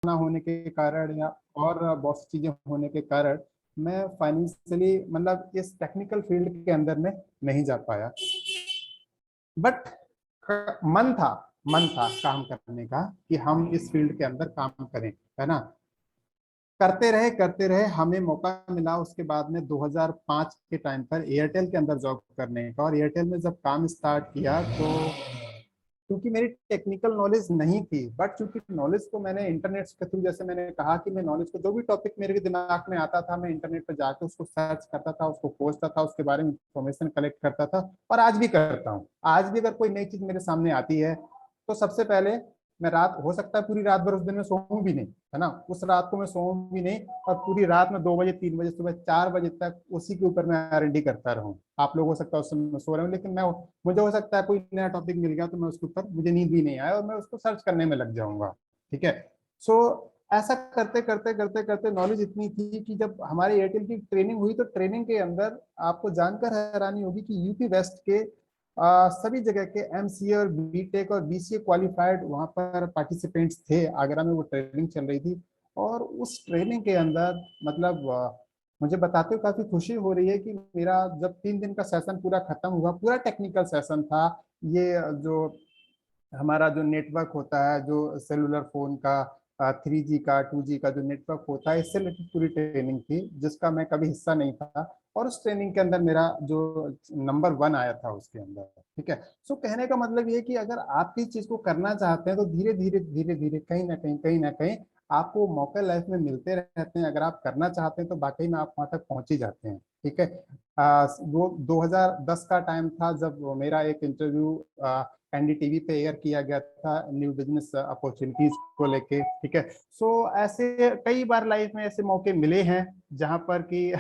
ना होने के कारण या और बहुत सी चीजें होने के कारण मैं फाइनेंशियली मतलब इस टेक्निकल फील्ड के अंदर में नहीं जा पाया। बट मन था काम करने का कि हम इस फील्ड के अंदर काम करें, है ना। करते रहे हमें मौका मिला उसके बाद में 2005 के टाइम पर एयरटेल के अंदर जॉब करने का। और एयरटेल में जब काम स्टार्ट किया तो क्योंकि मेरी टेक्निकल नॉलेज नहीं थी, बट चूंकि नॉलेज को मैंने इंटरनेट के थ्रू, जैसे मैंने कहा कि मैं नॉलेज को जो भी टॉपिक मेरे दिमाग में आता था मैं इंटरनेट पर जाकर उसको सर्च करता था, उसको खोजता था, उसके बारे में इंफॉर्मेशन कलेक्ट करता था और आज भी करता हूँ। आज भी अगर कोई नई चीज मेरे सामने आती है तो सबसे पहले मैं रात, हो सकता है पूरी रात भर उस दिन में सोऊं भी नहीं, है ना, उस रात को मैं सोऊं भी नहीं और पूरी रात में 2 बजे 3 बजे सुबह 4 बजे तक उसी के ऊपर मैं R&D करता रहूं। आप लोग हो सकता है उस समय सो रहे हो, लेकिन मैं, मुझे हो सकता है कोई नया टॉपिक मिल गया तो मैं उसके ऊपर, मुझे नींद भी नहीं आया और मैं उसको सर्च करने में लग जाऊंगा। ठीक है। सो ऐसा करते करते करते करते नॉलेज इतनी थी कि जब हमारे एयरटेल की ट्रेनिंग हुई तो ट्रेनिंग के अंदर आपको जानकर हैरानी होगी कि यूपी वेस्ट के सभी जगह के MCA और BTech और BCA क्वालिफाइड वहाँ पर पार्टिसिपेंट्स थे। आगरा में वो ट्रेनिंग चल रही थी और उस ट्रेनिंग के अंदर मतलब मुझे बताते हुए काफी खुशी हो रही है कि मेरा जब 3 दिन का सेशन पूरा खत्म हुआ, पूरा टेक्निकल सेशन था। ये जो हमारा जो नेटवर्क होता है, जो सेलुलर फोन का 3G का 2G का जो नेटवर्क होता है, इससे रिलेटेड पूरी ट्रेनिंग थी जिसका मैं कभी हिस्सा नहीं था। और उस ट्रेनिंग के अंदर मेरा जो नंबर 1 आया था उसके अंदर। ठीक है। सो कहने का मतलब ये कि अगर आप किसी चीज को करना चाहते हैं तो धीरे धीरे कहीं ना कहीं आपको मौके लाइफ में मिलते रहते हैं। अगर आप करना चाहते हैं तो वाकई में आप वहां तक पहुंच ही जाते हैं। ठीक है। वो 2010 का टाइम था जब मेरा एक इंटरव्यू NDTV पे एयर किया गया था न्यू बिजनेस अपॉर्चुनिटीज को लेके। ठीक है। सो ऐसे कई बार लाइफ में ऐसे मौके मिले हैं जहां पर कि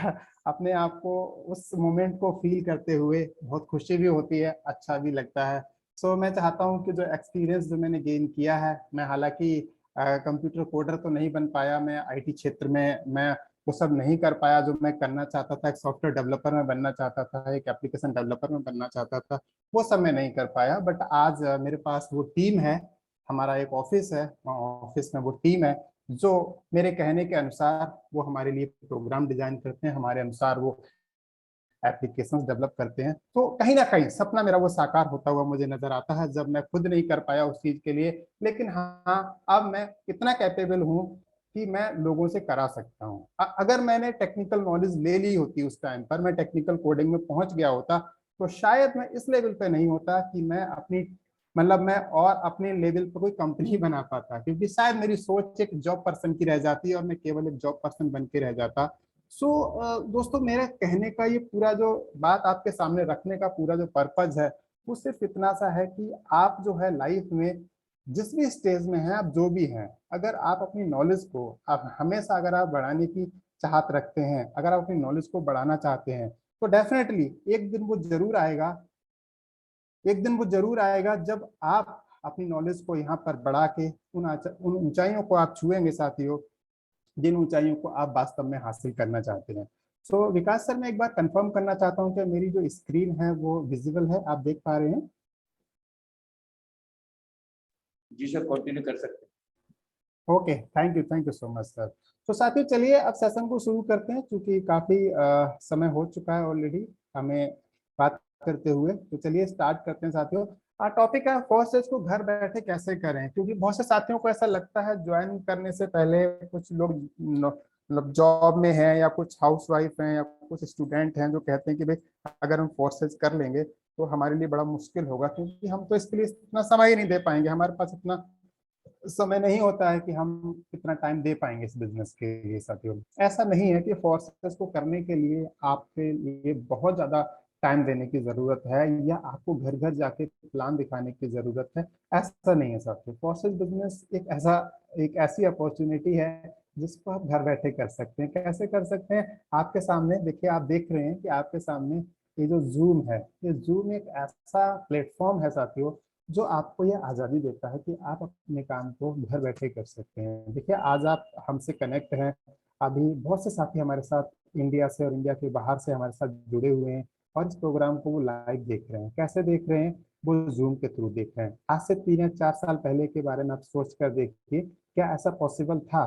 अपने आप को उस मोमेंट को फील करते हुए बहुत खुशी भी होती है, अच्छा भी लगता है। सो मैं चाहता हूं कि जो एक्सपीरियंस जो मैंने गेन किया है, मैं हालांकि कंप्यूटर कोडर तो नहीं बन पाया, मैं IT क्षेत्र में मैं वो सब नहीं कर पाया जो मैं करना चाहता था। एक सॉफ्टवेयर डेवलपर में बनना चाहता था, एक एप्लीकेशन डेवलपर में बनना चाहता था, वो सब मैं नहीं कर पाया। बट आज मेरे पास वो टीम है, हमारा एक ऑफिस है, ऑफिस में वो टीम है जो मेरे कहने के अनुसार वो हमारे लिए प्रोग्राम डिजाइन करते हैं, हमारे अनुसार वो एप्लीकेशंस डेवलप करते हैं। तो कहीं ना कहीं सपना मेरा वो साकार होता हुआ मुझे नजर आता है, जब मैं खुद नहीं कर पाया उस चीज के लिए, लेकिन हाँ अब मैं इतना कैपेबल हूँ कि मैं लोगों से करा सकता हूँ। अगर मैंने टेक्निकल नॉलेज ले ली होती उस टाइम पर, मैं टेक्निकल कोडिंग में पहुंच गया होता तो शायद मैं इस लेवल पे नहीं होता कि मैं अपनी मतलब मैं और अपने लेवल पर कोई कंपनी बना पाता, क्योंकि शायद मेरी सोच एक जॉब पर्सन की रह जाती और मैं केवल एक जॉब पर्सन बन के रह जाता। सो दोस्तों, मेरा कहने का ये पूरा जो बात आपके सामने रखने का पूरा जो पर्पज है वो सिर्फ इतना सा है कि आप जो है लाइफ में जिस भी स्टेज में हैं, आप जो भी हैं, अगर आप अपनी नॉलेज को आप हमेशा अगर आप बढ़ाने की चाहत रखते हैं, अगर आप अपनी नॉलेज को बढ़ाना चाहते हैं तो डेफिनेटली एक दिन वो जरूर आएगा, एक दिन वो जरूर आएगा जब आप अपनी नॉलेज को यहाँ पर बढ़ा के उन ऊंचाइयों को आप छुएंगे साथियों, जिन ऊंचाइयों को आप वास्तव में हासिल करना चाहते हैं। सो विकास सर, मैं एक बार कंफर्म करना चाहता हूँ कि मेरी जो स्क्रीन है वो विजिबल है, आप देख पा रहे हैं? जी सर, कंटिन्यू कर सकते हैं। Okay, thank you so much sir. तो साथियों चलिए अब सेशन को शुरू करते हैं, क्योंकि काफी समय हो चुका है ऑलरेडी हमें बात करते हुए। तो चलिए स्टार्ट करते हैं साथियों। टॉपिक है फोर्सेस को घर बैठे कैसे करें, क्योंकि बहुत से साथियों को ऐसा लगता है ज्वाइन करने से पहले, कुछ लोग मतलब जॉब में हैं या कुछ हाउसवाइफ हैं या कुछ स्टूडेंट हैं जो कहते हैं कि भाई अगर हम फोर्सेस कर लेंगे तो हमारे लिए बड़ा मुश्किल होगा, क्योंकि हम तो इसके लिए इतना समय ही नहीं दे पाएंगे, हमारे पास इतना समय नहीं होता है कि हम कितना टाइम दे पाएंगे इस बिजनेस के लिए। साथियों ऐसा नहीं है कि फोर्सेस को करने के लिए आपके लिए बहुत ज्यादा टाइम देने की जरूरत है या आपको घर घर जाके प्लान दिखाने की जरूरत है, ऐसा नहीं है साथियों। फोर्सेस बिजनेस एक ऐसी अपॉर्चुनिटी है जिसको आप घर बैठे कर सकते हैं। कैसे कर सकते हैं? आपके सामने देखिए, आप देख रहे हैं कि आपके सामने ये जो जूम है, ये जूम एक ऐसा प्लेटफॉर्म है साथियों जो आपको ये आज़ादी देता है कि आप अपने काम को घर बैठे कर सकते हैं। देखिए आज आप हमसे कनेक्ट हैं, अभी बहुत से साथी हमारे साथ इंडिया से और इंडिया के बाहर से हमारे साथ जुड़े हुए हैं और इस प्रोग्राम को वो लाइव देख रहे हैं। कैसे देख रहे हैं? वो जूम के थ्रू देख रहे हैं। आज से 3 या 4 साल पहले के बारे में आप सोच कर देखिए क्या ऐसा पॉसिबल था?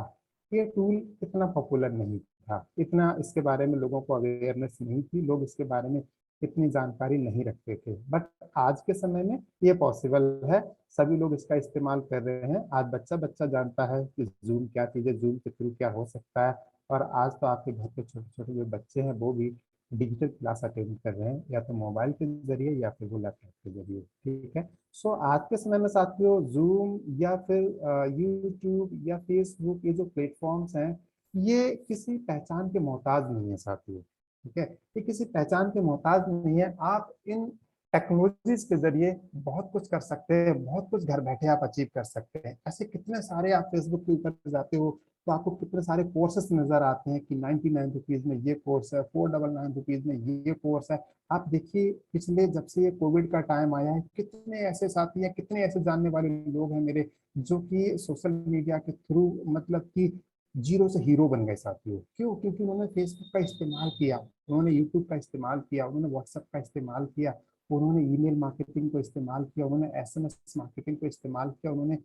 ये टूल इतना पॉपुलर नहीं था, इतना इसके बारे में लोगों को अवेयरनेस नहीं थी, लोग इसके बारे में इतनी जानकारी नहीं रखते थे। बट आज के समय में ये पॉसिबल है, सभी लोग इसका इस्तेमाल कर रहे हैं। आज बच्चा बच्चा जानता है कि जूम क्या चीज़ है, जूम के थ्रू क्या हो सकता है। और आज तो आपके घर के छोटे छोटे जो बच्चे हैं वो भी डिजिटल क्लास अटेंड कर रहे हैं, या तो मोबाइल के जरिए या फिर वो लैपटॉप के जरिए। ठीक है। सो आज के समय में साथियों जूम या फिर यूट्यूब या फेसबुक, ये जो प्लेटफॉर्म्स हैं, ये किसी पहचान के मोहताज नहीं है साथियों। ठीक है, ये किसी पहचान के मोहताज नहीं है। आप इन टेक्नोलॉजीज के जरिए बहुत कुछ कर सकते हैं, बहुत कुछ घर बैठे आप अचीव कर सकते हैं। ऐसे कितने सारे, आप फेसबुक के ऊपर जाते हो तो आपको कितने सारे कोर्सेस नजर आते हैं कि 99 रुपीज में ये कोर्स है, 499 रुपीज में ये कोर्स है। आप देखिए पिछले जब से ये कोविड का टाइम आया है, कितने ऐसे साथी हैं, कितने ऐसे जानने वाले लोग हैं मेरे, जो कि सोशल मीडिया के थ्रू मतलब कि जीरो से हीरो बन गए साथियों। क्यों? क्योंकि उन्होंने फेसबुक का इस्तेमाल किया, उन्होंने यूट्यूब का इस्तेमाल किया, उन्होंने व्हाट्सएप का इस्तेमाल किया, उन्होंने ईमेल मार्केटिंग को इस्तेमाल किया, उन्होंने एसएमएस मार्केटिंग को इस्तेमाल किया, उन्होंने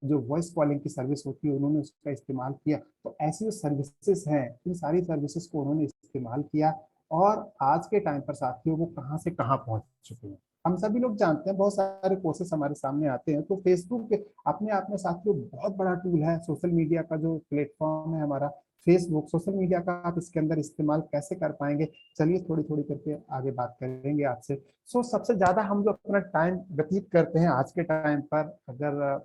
जो वॉइस कॉलिंग की सर्विस होती है उन्होंने उसका इस्तेमाल किया। तो ऐसी जो सर्विसेज हैं, इन सारी सर्विसेज को उन्होंने इस्तेमाल किया, और आज के टाइम पर साथियों वो कहाँ से कहाँ पहुंच चुके हैं हम सभी लोग जानते हैं। बहुत सारे कोर्सेस हमारे सामने आते हैं। तो फेसबुक अपने आप में साथियों बहुत बड़ा टूल है। सोशल मीडिया का जो प्लेटफॉर्म है हमारा फेसबुक, सोशल मीडिया का आप इसके अंदर इस्तेमाल कैसे कर पाएंगे, चलिए थोड़ी थोड़ी करके आगे बात करेंगे आपसे। सबसे ज्यादा हम जो अपना टाइम व्यतीत करते हैं आज के टाइम पर, अगर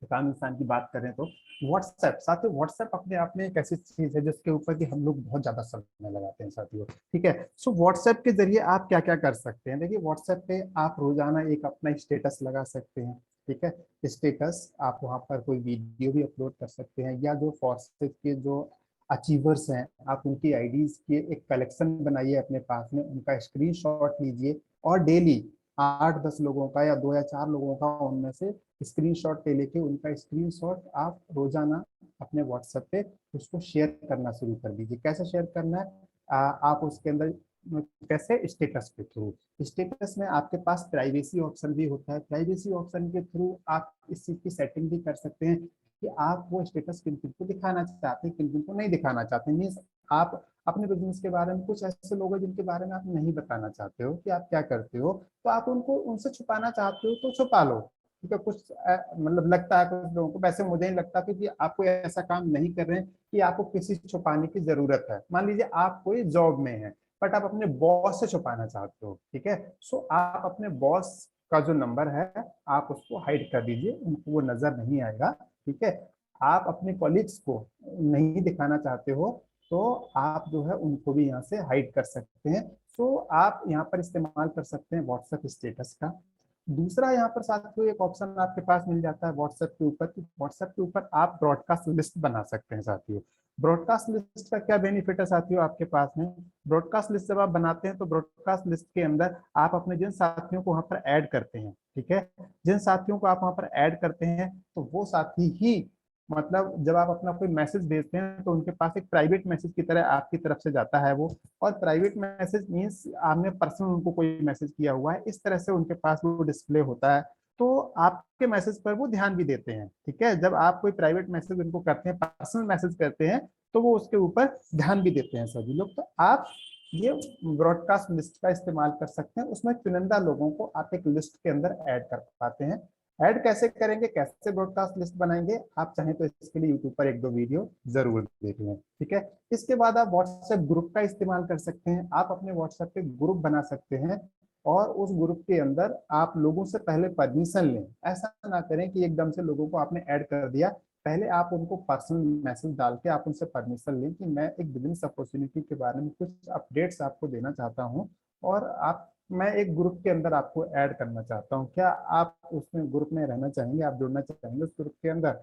किसान इंसान की बात करें तो व्हाट्सएप। साथियों व्हाट्सएप अपने आप में एक ऐसी चीज है जिसके ऊपर कि हम लोग बहुत ज्यादा समय लगाते हैं साथियों। ठीक है। व्हाट्सएप के जरिए आप क्या क्या कर सकते हैं? देखिए व्हाट्सएप पे आप रोजाना एक अपना स्टेटस लगा सकते हैं। ठीक है। स्टेटस आप वहां पर कोई वीडियो भी अपलोड कर सकते हैं, या जो फोर्सेस के जो अचीवर्स हैं आप उनकी आईडीज के एक कलेक्शन बनाइए अपने पास में, उनका स्क्रीनशॉट लीजिए, और डेली 8-10 लोगों का या 2 या 4 लोगों का उनमें से स्क्रीनशॉट ले लेके उनका स्क्रीनशॉट आप रोजाना अपने व्हाट्सएप पे उसको शेयर करना शुरू कर दीजिए। कैसे शेयर करना है? आप उसके अंदर कैसे, स्टेटस के थ्रू। स्टेटस में आपके पास प्राइवेसी ऑप्शन भी होता है। प्राइवेसी ऑप्शन के थ्रू आप इस चीज की सेटिंग भी कर सकते हैं कि आप वो स्टेटस किन किन को दिखाना चाहते हैं, किन किन को नहीं दिखाना चाहते। मीन्स आप अपने बिजनेस के बारे में, कुछ ऐसे लोग हैं जिनके बारे में आप नहीं बताना चाहते हो कि आप क्या करते हो, तो आप उनको उनसे छुपाना चाहते हो तो छुपा लो। ठीक है। कुछ मतलब लगता है कुछ लोगों को, वैसे मुझे नहीं लगता क्योंकि आप कोई ऐसा काम नहीं कर रहे हैं कि आपको किसी से छुपाने की जरूरत है। मान लीजिए आप कोई जॉब में हैं बट आप अपने बॉस से छुपाना चाहते हो। ठीक है। आप अपने बॉस का जो नंबर है आप उसको हाइड कर दीजिए, उनको वो नजर नहीं आएगा। ठीक है। आप अपने कॉलीग्स को नहीं दिखाना चाहते हो तो आप जो है उनको भी यहाँ से हाइड कर सकते हैं। आप यहाँ पर इस्तेमाल कर सकते हैं व्हाट्सएप स्टेटस का। दूसरा यहाँ पर साथियों एक ऑप्शन आपके पास मिल जाता है व्हाट्सएप के ऊपर, व्हाट्सएप के ऊपर आप ब्रॉडकास्ट लिस्ट बना सकते हैं साथियों। ब्रॉडकास्ट लिस्ट का क्या बेनिफिट है साथियों आपके पास में? ब्रॉडकास्ट लिस्ट जब आप बनाते हैं तो ब्रॉडकास्ट लिस्ट के अंदर आप अपने जिन साथियों को वहां पर ऐड करते हैं, ठीक है, जिन साथियों को आप वहां पर ऐड करते हैं तो वो साथी ही, मतलब जब आप अपना कोई मैसेज भेजते हैं तो उनके पास एक प्राइवेट मैसेज की तरह आपकी तरफ से जाता है वो। और प्राइवेट मैसेज मीन्स आपने पर्सनल उनको कोई मैसेज किया हुआ है, इस तरह से उनके पास वो डिस्प्ले होता है। तो आपके मैसेज पर वो ध्यान भी देते हैं। ठीक है। जब आप कोई प्राइवेट मैसेज उनको करते हैं, पर्सनल मैसेज करते हैं, तो वो उसके ऊपर ध्यान भी देते हैं सभी लोग। तो आप ये ब्रॉडकास्ट लिस्ट का इस्तेमाल कर सकते हैं। उसमें चुनिंदा लोगों को आप एक लिस्ट के अंदर ऐड कर पाते हैं। ऐड कैसे करेंगे, कैसे ब्रॉडकास्ट लिस्ट बनाएंगे, आप चाहें तो इसके लिए यूट्यूब पर 1-2 वीडियो जरूर देख लें। ठीक है। इसके बाद आप व्हाट्सएप ग्रुप का इस्तेमाल कर सकते हैं। आप अपने व्हाट्सएप पे ग्रुप बना सकते हैं और उस ग्रुप के अंदर आप लोगों से पहले परमिशन लें। ऐसा ना करें कि एकदम से लोगों को आपने ऐड कर दिया, पहले आप उनको पर्सनल मैसेज डाल के आप उनसे परमिशन लें कि मैं एक बिजनेस अपॉर्चुनिटी के बारे में कुछ अपडेट्स आपको देना चाहता हूँ, और आप, मैं एक ग्रुप के अंदर आपको ऐड करना चाहता हूँ, क्या आप उसमें ग्रुप में रहना चाहेंगे, आप जुड़ना चाहेंगे उस ग्रुप के अंदर?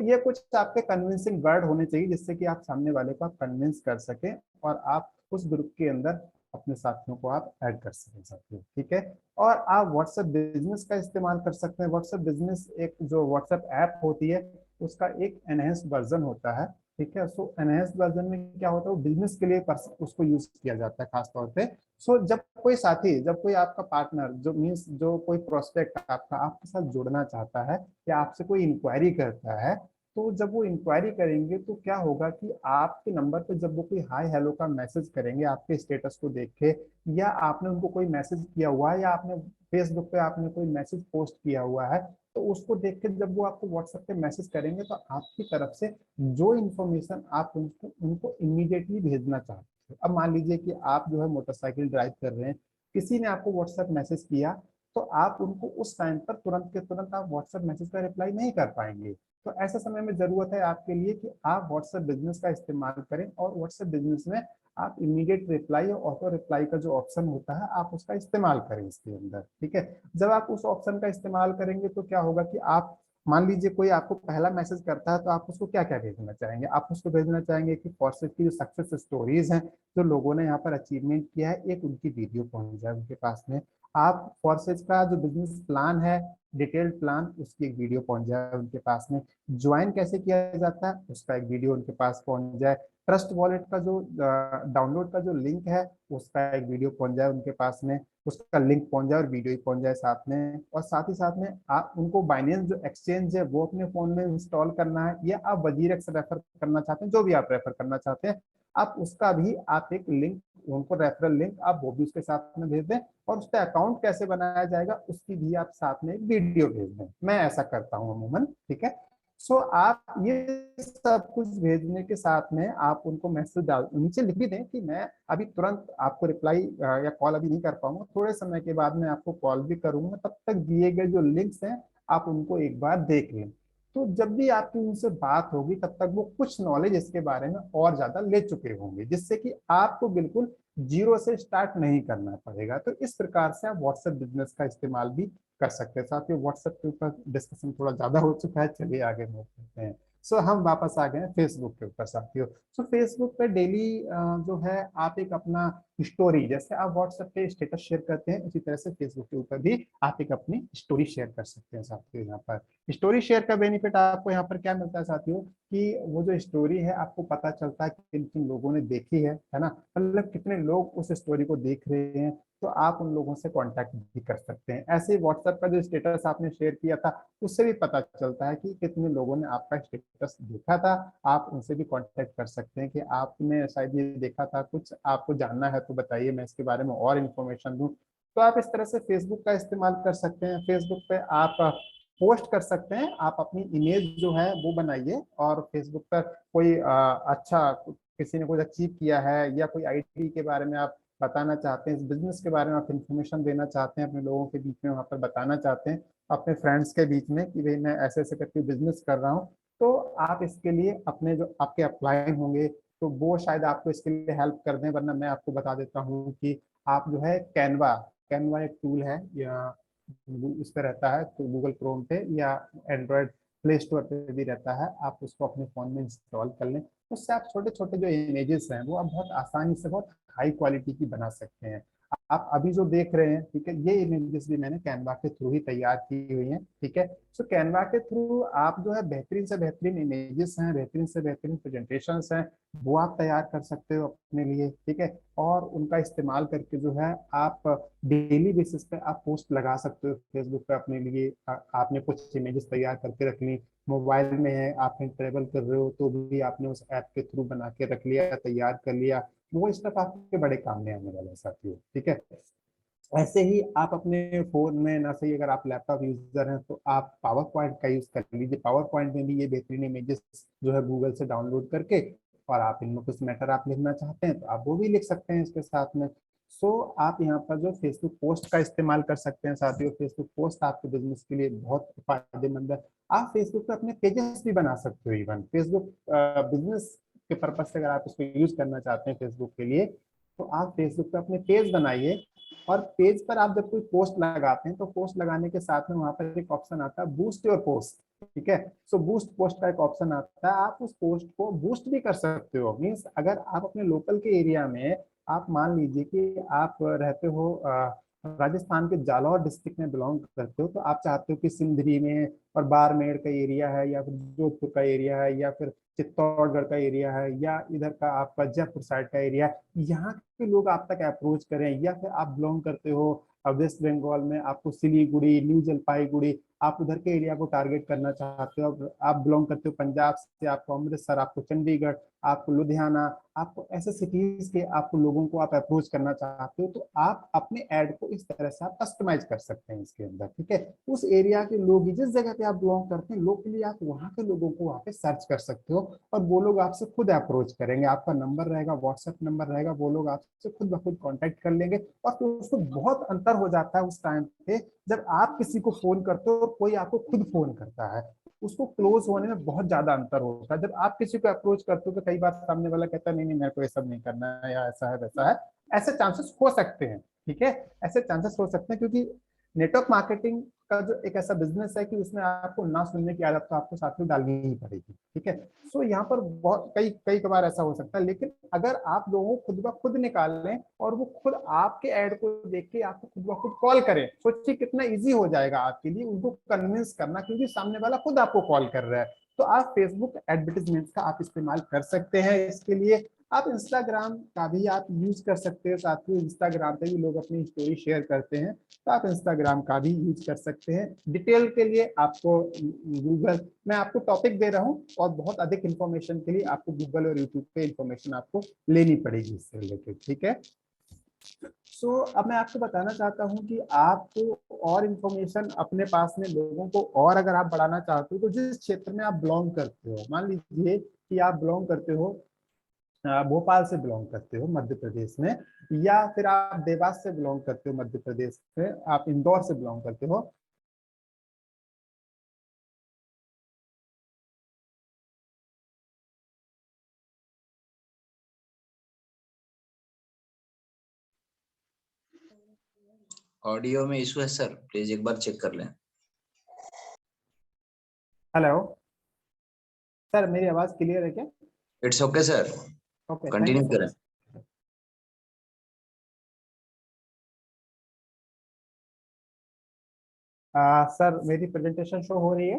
ये कुछ आपके कन्विंसिंग वर्ड होने चाहिए जिससे कि आप सामने वाले को कन्विंस कर सकें और आप उस ग्रुप के अंदर अपने साथियों को आप ऐड कर सकें साथियों। ठीक है। और आप व्हाट्सएप बिजनेस का इस्तेमाल कर सकते हैं। व्हाट्सएप बिजनेस एक जो व्हाट्सएप ऐप होती है उसका एक एनहेंस्ड वर्जन होता है। ठीक है। एनहेंस्ड वर्जन में क्या होता है, वो बिजनेस के लिए उसको यूज किया जाता है खास तौर पे। जब कोई साथी, जब कोई आपका पार्टनर, जो मीन्स जो कोई प्रोस्पेक्ट आपका आपके साथ जुड़ना चाहता है या आपसे कोई इंक्वायरी करता है, तो जब वो इंक्वायरी करेंगे तो क्या होगा कि आपके नंबर पे जब वो कोई हाय हेलो का मैसेज करेंगे आपके स्टेटस को देख के, या आपने उनको कोई मैसेज किया हुआ है, या आपने फेसबुक पे आपने कोई मैसेज पोस्ट किया हुआ है, तो उसको देख के जब वो आपको व्हाट्सएप पे मैसेज करेंगे तो आपकी तरफ से जो इन्फॉर्मेशन आप उनको उनको इमीडिएटली भेजना चाहते हो। अब मान लीजिए कि आप जो है मोटरसाइकिल ड्राइव कर रहे हैं, किसी ने आपको व्हाट्सएप मैसेज किया, तो आप उनको उस टाइम पर तुरंत के तुरंत आप व्हाट्सएप मैसेज का रिप्लाई नहीं कर पाएंगे। तो ऐसे समय में जरूरत है आपके लिए कि आप व्हाट्सएप बिजनेस का इस्तेमाल करें, और व्हाट्सएप बिजनेस में आप इमीडिएट रिप्लाई और ऑटो रिप्लाई का जो ऑप्शन होता है आप उसका इस्तेमाल करें इसके अंदर। ठीक है, जब आप उस ऑप्शन का इस्तेमाल करेंगे तो क्या होगा कि आप मान लीजिए कोई आपको पहला मैसेज करता है, तो आप उसको क्या क्या भेजना चाहेंगे? आप उसको भेजना चाहेंगे कि फॉरसेट की जो सक्सेस स्टोरीज हैं, जो लोगों ने यहाँ पर अचीवमेंट किया है, एक उनकी वीडियो पहुंच जाए उनके पास में। आप फॉरसेज का जो बिजनेस प्लान है, डिटेल्ड प्लान, उसकी एक वीडियो पहुंच जाए उनके पास में। ज्वाइन कैसे किया जाता है उसका एक वीडियो उनके पास पहुंच जाए। ट्रस्ट वॉलेट का जो डाउनलोड का जो लिंक है उसका एक वीडियो पहुंच जाए उनके पास में, उसका लिंक पहुंच जाए और वीडियो ही पहुंच जाए साथ में। और साथ ही साथ में आप उनको बाइनेंस जो एक्सचेंज है वो अपने फोन में इंस्टॉल करना है, या आप वजीरेक्स रेफर करना चाहते हैं, जो भी आप रेफर करना चाहते हैं, आप उसका भी आप एक लिंक उनको रेफरल लिंक आप वो भी उसके साथ में भेज दें। और उसका अकाउंट कैसे बनाया जाएगा उसकी भी आप साथ में एक वीडियो भेज दें। मैं ऐसा करता हूँ अमूमन। ठीक है, सो आप ये सब कुछ भेजने के साथ में आप उनको मैसेज डाल नीचे लिख भी दें कि मैं अभी तुरंत आपको रिप्लाई या कॉल अभी नहीं कर पाऊंगा, थोड़े समय के बाद मैं आपको कॉल भी करूंगा, तब तक दिए गए जो लिंक्स हैं आप उनको एक बार देख लें। तो जब भी आपकी उनसे बात होगी तब तक वो कुछ नॉलेज इसके बारे में और ज्यादा ले चुके होंगे, जिससे कि आपको बिल्कुल जीरो से स्टार्ट नहीं करना पड़ेगा। तो इस प्रकार से आप व्हाट्सएप बिजनेस का इस्तेमाल भी कर सकते हैं। साथियों, व्हाट्सएप के ऊपर डिस्कशन थोड़ा ज्यादा हो चुका है, चलिए आगे मूव करते हैं। सो हम वापस आ गए फेसबुक के ऊपर साथियों। सो फेसबुक पे डेली जो है आप एक अपना स्टोरी, जैसे आप व्हाट्सएप पे स्टेटस शेयर करते हैं, उसी तरह से फेसबुक के ऊपर भी आप एक अपनी स्टोरी शेयर कर सकते हैं साथियों। यहाँ पर स्टोरी शेयर का बेनिफिट आपको यहाँ पर क्या मिलता है साथियों, कि वो जो स्टोरी है आपको पता चलता है कि किन किन लोगों ने देखी है ना, मतलब कितने लोग उस स्टोरी को देख रहे हैं, तो आप उन लोगों से कांटेक्ट भी कर सकते हैं। ऐसे ही व्हाट्सएप का जो स्टेटस आपने शेयर किया था उससे भी पता चलता है कि कितने लोगों ने आपका स्टेटस देखा था, आप उनसे भी कांटेक्ट कर सकते हैं कि आपने शायद ये देखा था, कुछ आपको जानना है तो बताइए, मैं इसके बारे में और इन्फॉर्मेशन दूं। तो आप इस तरह से फेसबुक का इस्तेमाल कर सकते हैं। फेसबुक पे आप पोस्ट कर सकते हैं, आप अपनी इमेज जो है वो बनाइए, और फेसबुक पर कोई अच्छा किसी ने कुछ अचीव किया है, या कोई आईडी के बारे में आप बताना चाहते हैं, इस बिजनेस के बारे में आप इंफॉर्मेशन देना चाहते हैं, अपने लोगों के बीच में वहाँ पर बताना चाहते हैं, अपने फ्रेंड्स के बीच में कि भाई मैं ऐसे ऐसे करके बिजनेस कर रहा हूँ, तो आप इसके लिए अपने जो आपके अपलाइन होंगे तो वो शायद आपको इसके लिए हेल्प कर दें। वरना मैं आपको बता देता हूँ कि आप जो है कैनवा, कैनवा एक टूल है, या इस पे रहता है तो गूगल क्रोम पे या एंड्रॉयड प्ले स्टोर पे भी रहता है, आप उसको अपने फोन में इंस्टॉल कर लें। उससे आप छोटे छोटे जो इमेजेस हैं वो आप बहुत आसानी से बहुत हाई क्वालिटी की बना सकते हैं। आप अभी जो देख रहे हैं, ठीक है, ये इमेजेस भी मैंने कैनवा के थ्रू ही तैयार की हुई हैं। ठीक है, सो कैनवा के थ्रू आप जो है बेहतरीन से बेहतरीन इमेजेस हैं, बेहतरीन से बेहतरीन प्रेजेंटेशंस हैं, वो आप तैयार कर सकते हो अपने लिए। ठीक है, और उनका इस्तेमाल करके जो है आप डेली बेसिस पे आप पोस्ट लगा सकते हो फेसबुक पे अपने लिए। आपने कुछ इमेजेस तैयार करके रख ली, मोबाइल में है, आप कहीं ट्रेवल कर रहे हो तो भी आपने उस ऐप के थ्रू बना के रख लिया, तैयार कर लिया, वो स्टेप आपके बड़े काम में आने वाला है साथियों। ठीक है, ऐसे ही आप अपने फोन में ना सही, अगर आप लैपटॉप यूजर हैं तो आप पावर पॉइंट का यूज कर लीजिए। पावर पॉइंट में भी ये बेहतरीन इमेजेस जो है गूगल से डाउनलोड करके, और आप इनमें कुछ मैटर आप लिखना चाहते हैं तो आप वो भी लिख सकते हैं इसके साथ में। सो आप यहाँ पर जो फेसबुक पोस्ट का इस्तेमाल कर सकते हैं साथियों। फेसबुक पोस्ट आपके बिजनेस के लिए बहुत फायदेमंद है। आप फेसबुक पे अपने पेजेस भी बना सकते हो। इवन फेसबुक बिजनेस के पर्पज से अगर आप इसको यूज करना चाहते हैं फेसबुक के लिए, तो आप फेसबुक पे अपने पेज बनाइए, और पेज पर आप जब कोई पोस्ट लगाते हैं तो पोस्ट लगाने के साथ में वहां पर एक ऑप्शन आता है बूस्ट योर पोस्ट। ठीक है, सो बूस्ट पोस्ट का एक ऑप्शन आता है, आप उस पोस्ट को बूस्ट भी कर सकते हो। मीन्स अगर आप अपने लोकल के एरिया में, आप मान लीजिए कि आप रहते हो राजस्थान के जालौर डिस्ट्रिक्ट में बिलोंग करते हो, तो आप चाहते हो कि सिंधरी में और बाड़मेर का एरिया है, या फिर जोधपुर का एरिया है, या फिर चित्तौड़गढ़ का एरिया है, या इधर का आपका जयपुर साइड का एरिया है, यहाँ के लोग आप तक अप्रोच करें। या फिर आप बिलोंग करते हो वेस्ट बंगाल में, आपको सिलीगुड़ी, न्यू जलपाईगुड़ी, आप उधर के एरिया को टारगेट करना चाहते हो, अब आप बिलोंग करते हो पंजाब से, आपको अमृतसर, आपको चंडीगढ़, आपको लुधियाना, आपको ऐसे सिटीज के आपको लोगों को आप अप्रोच करना चाहते हो, तो आप अपने ऐड को इस तरह से आप कस्टमाइज कर सकते हैं इसके अंदर। ठीक है, उस एरिया के लोग, जिस जगह पे आप बिलोंग करते हैं लोकली, आप वहाँ के लोगों को वहाँ पे सर्च कर सकते हो और वो लोग आपसे खुद अप्रोच करेंगे। आपका नंबर रहेगा, व्हाट्सएप नंबर रहेगा, वो लोग आपसे खुद ब खुद कॉन्टेक्ट कर लेंगे। और फिर उसको बहुत अंतर हो जाता है उस टाइम पे जब आप किसी को फोन करते हो और कोई आपको खुद फोन करता है, उसको क्लोज होने में बहुत ज्यादा अंतर होता है। जब आप किसी को अप्रोच करते हो तो कई बार सामने वाला कहता है नहीं नहीं मेरे को ये सब नहीं करना है, या ऐसा है वैसा है। ऐसे चांसेस हो सकते हैं। ठीक है, ऐसे चांसेस हो सकते हैं, क्योंकि नेटवर्क मार्केटिंग का जो एक ऐसा बिजनेस है कि उसमें आपको ना सुनने की आदत तो आपको साथ में डालनी ही पड़ेगी। ठीक है, सो यहाँ पर बहुत कई कई बार ऐसा हो सकता है, लेकिन अगर आप लोगों को खुद ब खुद निकाल लें और वो खुद आपके ऐड को देख के आपको खुद ब खुद कॉल करें, सोचिए कितना इजी हो जाएगा आपके लिए उनको कन्विंस करना, क्योंकि सामने वाला खुद आपको कॉल कर रहा है। तो आप फेसबुक एडवर्टीजमेंट का आप इस्तेमाल कर सकते हैं इसके लिए। आप इंस्टाग्राम का भी आप यूज कर सकते हैं, साथियों इंस्टाग्राम पे भी लोग अपनी स्टोरी शेयर करते हैं, तो आप इंस्टाग्राम का भी यूज कर सकते हैं। डिटेल के लिए आपको गूगल, मैं आपको टॉपिक दे रहा हूँ और बहुत अधिक इंफॉर्मेशन के लिए आपको गूगल और यूट्यूब पे इंफॉर्मेशन आपको लेनी पड़ेगी इससे रिलेटेड। ठीक है, सो अब मैं आपको बताना चाहता हूँ कि आपको और इंफॉर्मेशन अपने पास में लोगों को और अगर आप बढ़ाना चाहते हो तो जिस क्षेत्र में आप बिलोंग करते हो, मान लीजिए कि आप बिलोंग करते हो भोपाल से बिलोंग करते हो मध्य प्रदेश में, या फिर आप देवास से बिलोंग करते हो मध्य प्रदेश में, आप इंदौर से बिलोंग करते हो। ऑडियो में इशू है सर, प्लीज एक बार चेक कर लें। हेलो सर, मेरी आवाज क्लियर है क्या? It's okay sir, okay, thank you continue so करें। मच। सर मेरी प्रेजेंटेशन शो हो रही है?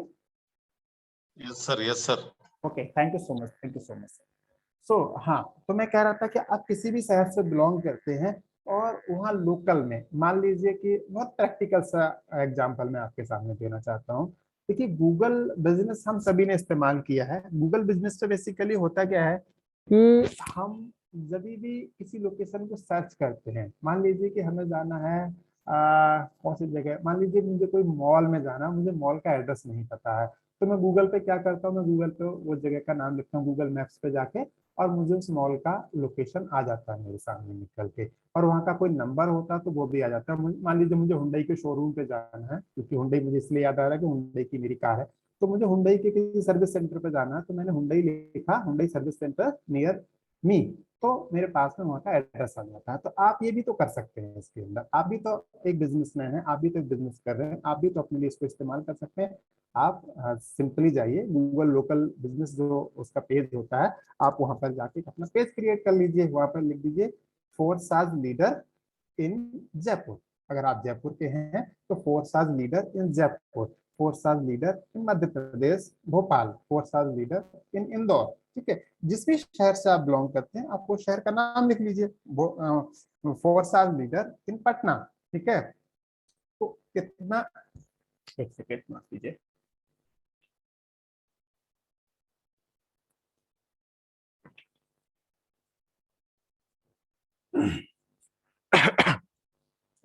Yes sir, yes sir. Okay, thank you so much, thank you so much. So हाँ, तो मैं कह रहा था कि आप किसी भी शहर से बिलोंग करते हैं और वहाँ लोकल में, मान लीजिए कि बहुत प्रैक्टिकल सा एग्जांपल मैं आपके सामने देना चाहता हूँ। देखिए, गूगल बिजनेस हम सभी ने इस्तेमाल किया है। गूगल बिजनेस से बेसिकली होता क्या है कि हम जब भी किसी लोकेशन को सर्च करते हैं, मान लीजिए कि हमें जाना है कौन सी जगह, मान लीजिए मुझे कोई मॉल में जाना, मुझे मॉल का एड्रेस नहीं पता है, तो मैं गूगल पे क्या करता हूँ, मैं गूगल पे वो जगह का नाम लिखता हूँ गूगल मैप्स पे जाके, और मुझे उस मॉल का लोकेशन आ जाता है मेरे सामने निकल के, और वहाँ का कोई नंबर होता है तो वो भी आ जाता है। मान लीजिए मुझे हुंडई के शोरूम पे जाना है, क्योंकि हुंडई मुझे इसलिए याद आ रहा है कि हुंडई की मेरी कार है, तो मुझे हुंडई के किसी सर्विस सेंटर पे जाना है, तो मैंने हुंडई लिखा, Hyundai service centre near me, तो मेरे पास में वहाँ का एड्रेस आ जाता है। तो आप ये भी तो कर सकते हैं इसके अंदर, आप भी तो एक बिजनेसमैन है, आप भी तो एक बिजनेस कर रहे हैं, आप भी तो अपने लिए इसको इस्तेमाल कर सकते हैं। आप सिंपली जाइए गूगल लोकल बिजनेस जो उसका पेज होता है, आप वहां पर जाके अपना पेज क्रिएट कर लीजिए, वहां पर लिख दीजिए फोरसाज लीडर इन जयपुर। अगर आप जयपुर के हैं तो Forsage leader in Jaipur, Forsage leader in Madhya Pradesh Bhopal, Forsage leader in Indore. ठीक है, जिस भी शहर से आप बिलोंग करते हैं आप वो शहर का नाम लिख लीजिए, फोरसाज लीडर इन पटना। ठीक है, तो कितना, एक सेकेंड माफ कीजिए।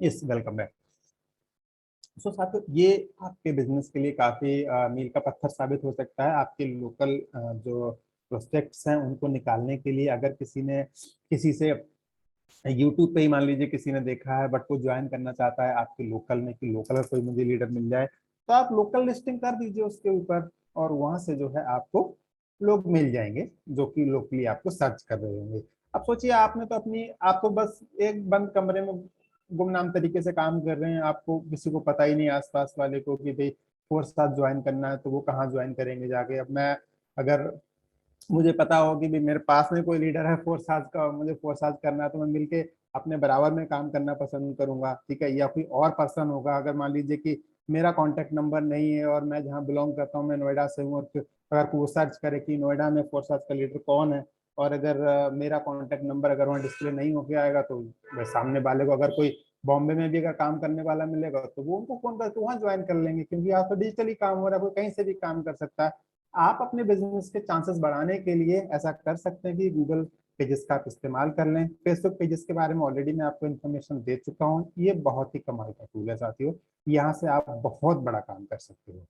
Yes, welcome back. सो साथियों, ये आपके बिजनेस के लिए काफी मील का पत्थर साबित हो सकता है। आपके लोकल जो प्रोस्पेक्ट्स हैं उनको निकालने के लिए, अगर किसी ने किसी से यूट्यूब पे ही मान लीजिए किसी ने देखा है बट वो ज्वाइन करना चाहता है आपके लोकल में, कि लोकल में कोई मुझे लीडर मिल जाए, तो आप लोकल लिस्टिंग कर दीजिए उसके ऊपर, और वहां से जो है आपको लोग मिल जाएंगे जो कि लोकली आपको सर्च कर रहे होंगे। अब सोचिए, आपने तो अपनी, आप तो बस एक बंद कमरे में गुमनाम तरीके से काम कर रहे हैं, आपको किसी को पता ही नहीं आसपास वाले को कि भाई फोर्स साथ ज्वाइन करना है, तो वो कहाँ ज्वाइन करेंगे जाके। अब मैं, अगर मुझे पता हो कि भी मेरे पास में कोई लीडर है फोर्स साज का, मुझे फोर्स साज करना है, तो मैं मिलके अपने बराबर में काम करना पसंद करूंगा। ठीक है, या कोई और पर्सन होगा, अगर मान लीजिए कि मेरा कांटेक्ट नंबर नहीं है और मैं जहाँ बिलोंग करता हूँ मैं नोएडा से हूँ, और अगर वो सर्च करे कि नोएडा में फोर्स साज का लीडर कौन है, और अगर मेरा कांटेक्ट नंबर अगर वहाँ डिस्प्ले नहीं होके आएगा, तो वह सामने वाले को अगर कोई बॉम्बे में भी अगर काम करने वाला मिलेगा तो वो उनको फोन करके वहां ज्वाइन कर लेंगे, क्योंकि आज तो डिजिटली काम हो रहा है, कोई कहीं से भी काम कर सकता है। आप अपने बिजनेस के चांसेस बढ़ाने के लिए ऐसा कर सकते हैं कि गूगल पेजेस का आप इस्तेमाल कर लें। फेसबुक पेजेस के बारे में ऑलरेडी मैं आपको इन्फॉर्मेशन दे चुका हूँ, ये बहुत ही कमाल का टूल है साथियों। यहाँ से आप बहुत बड़ा काम कर सकते हो।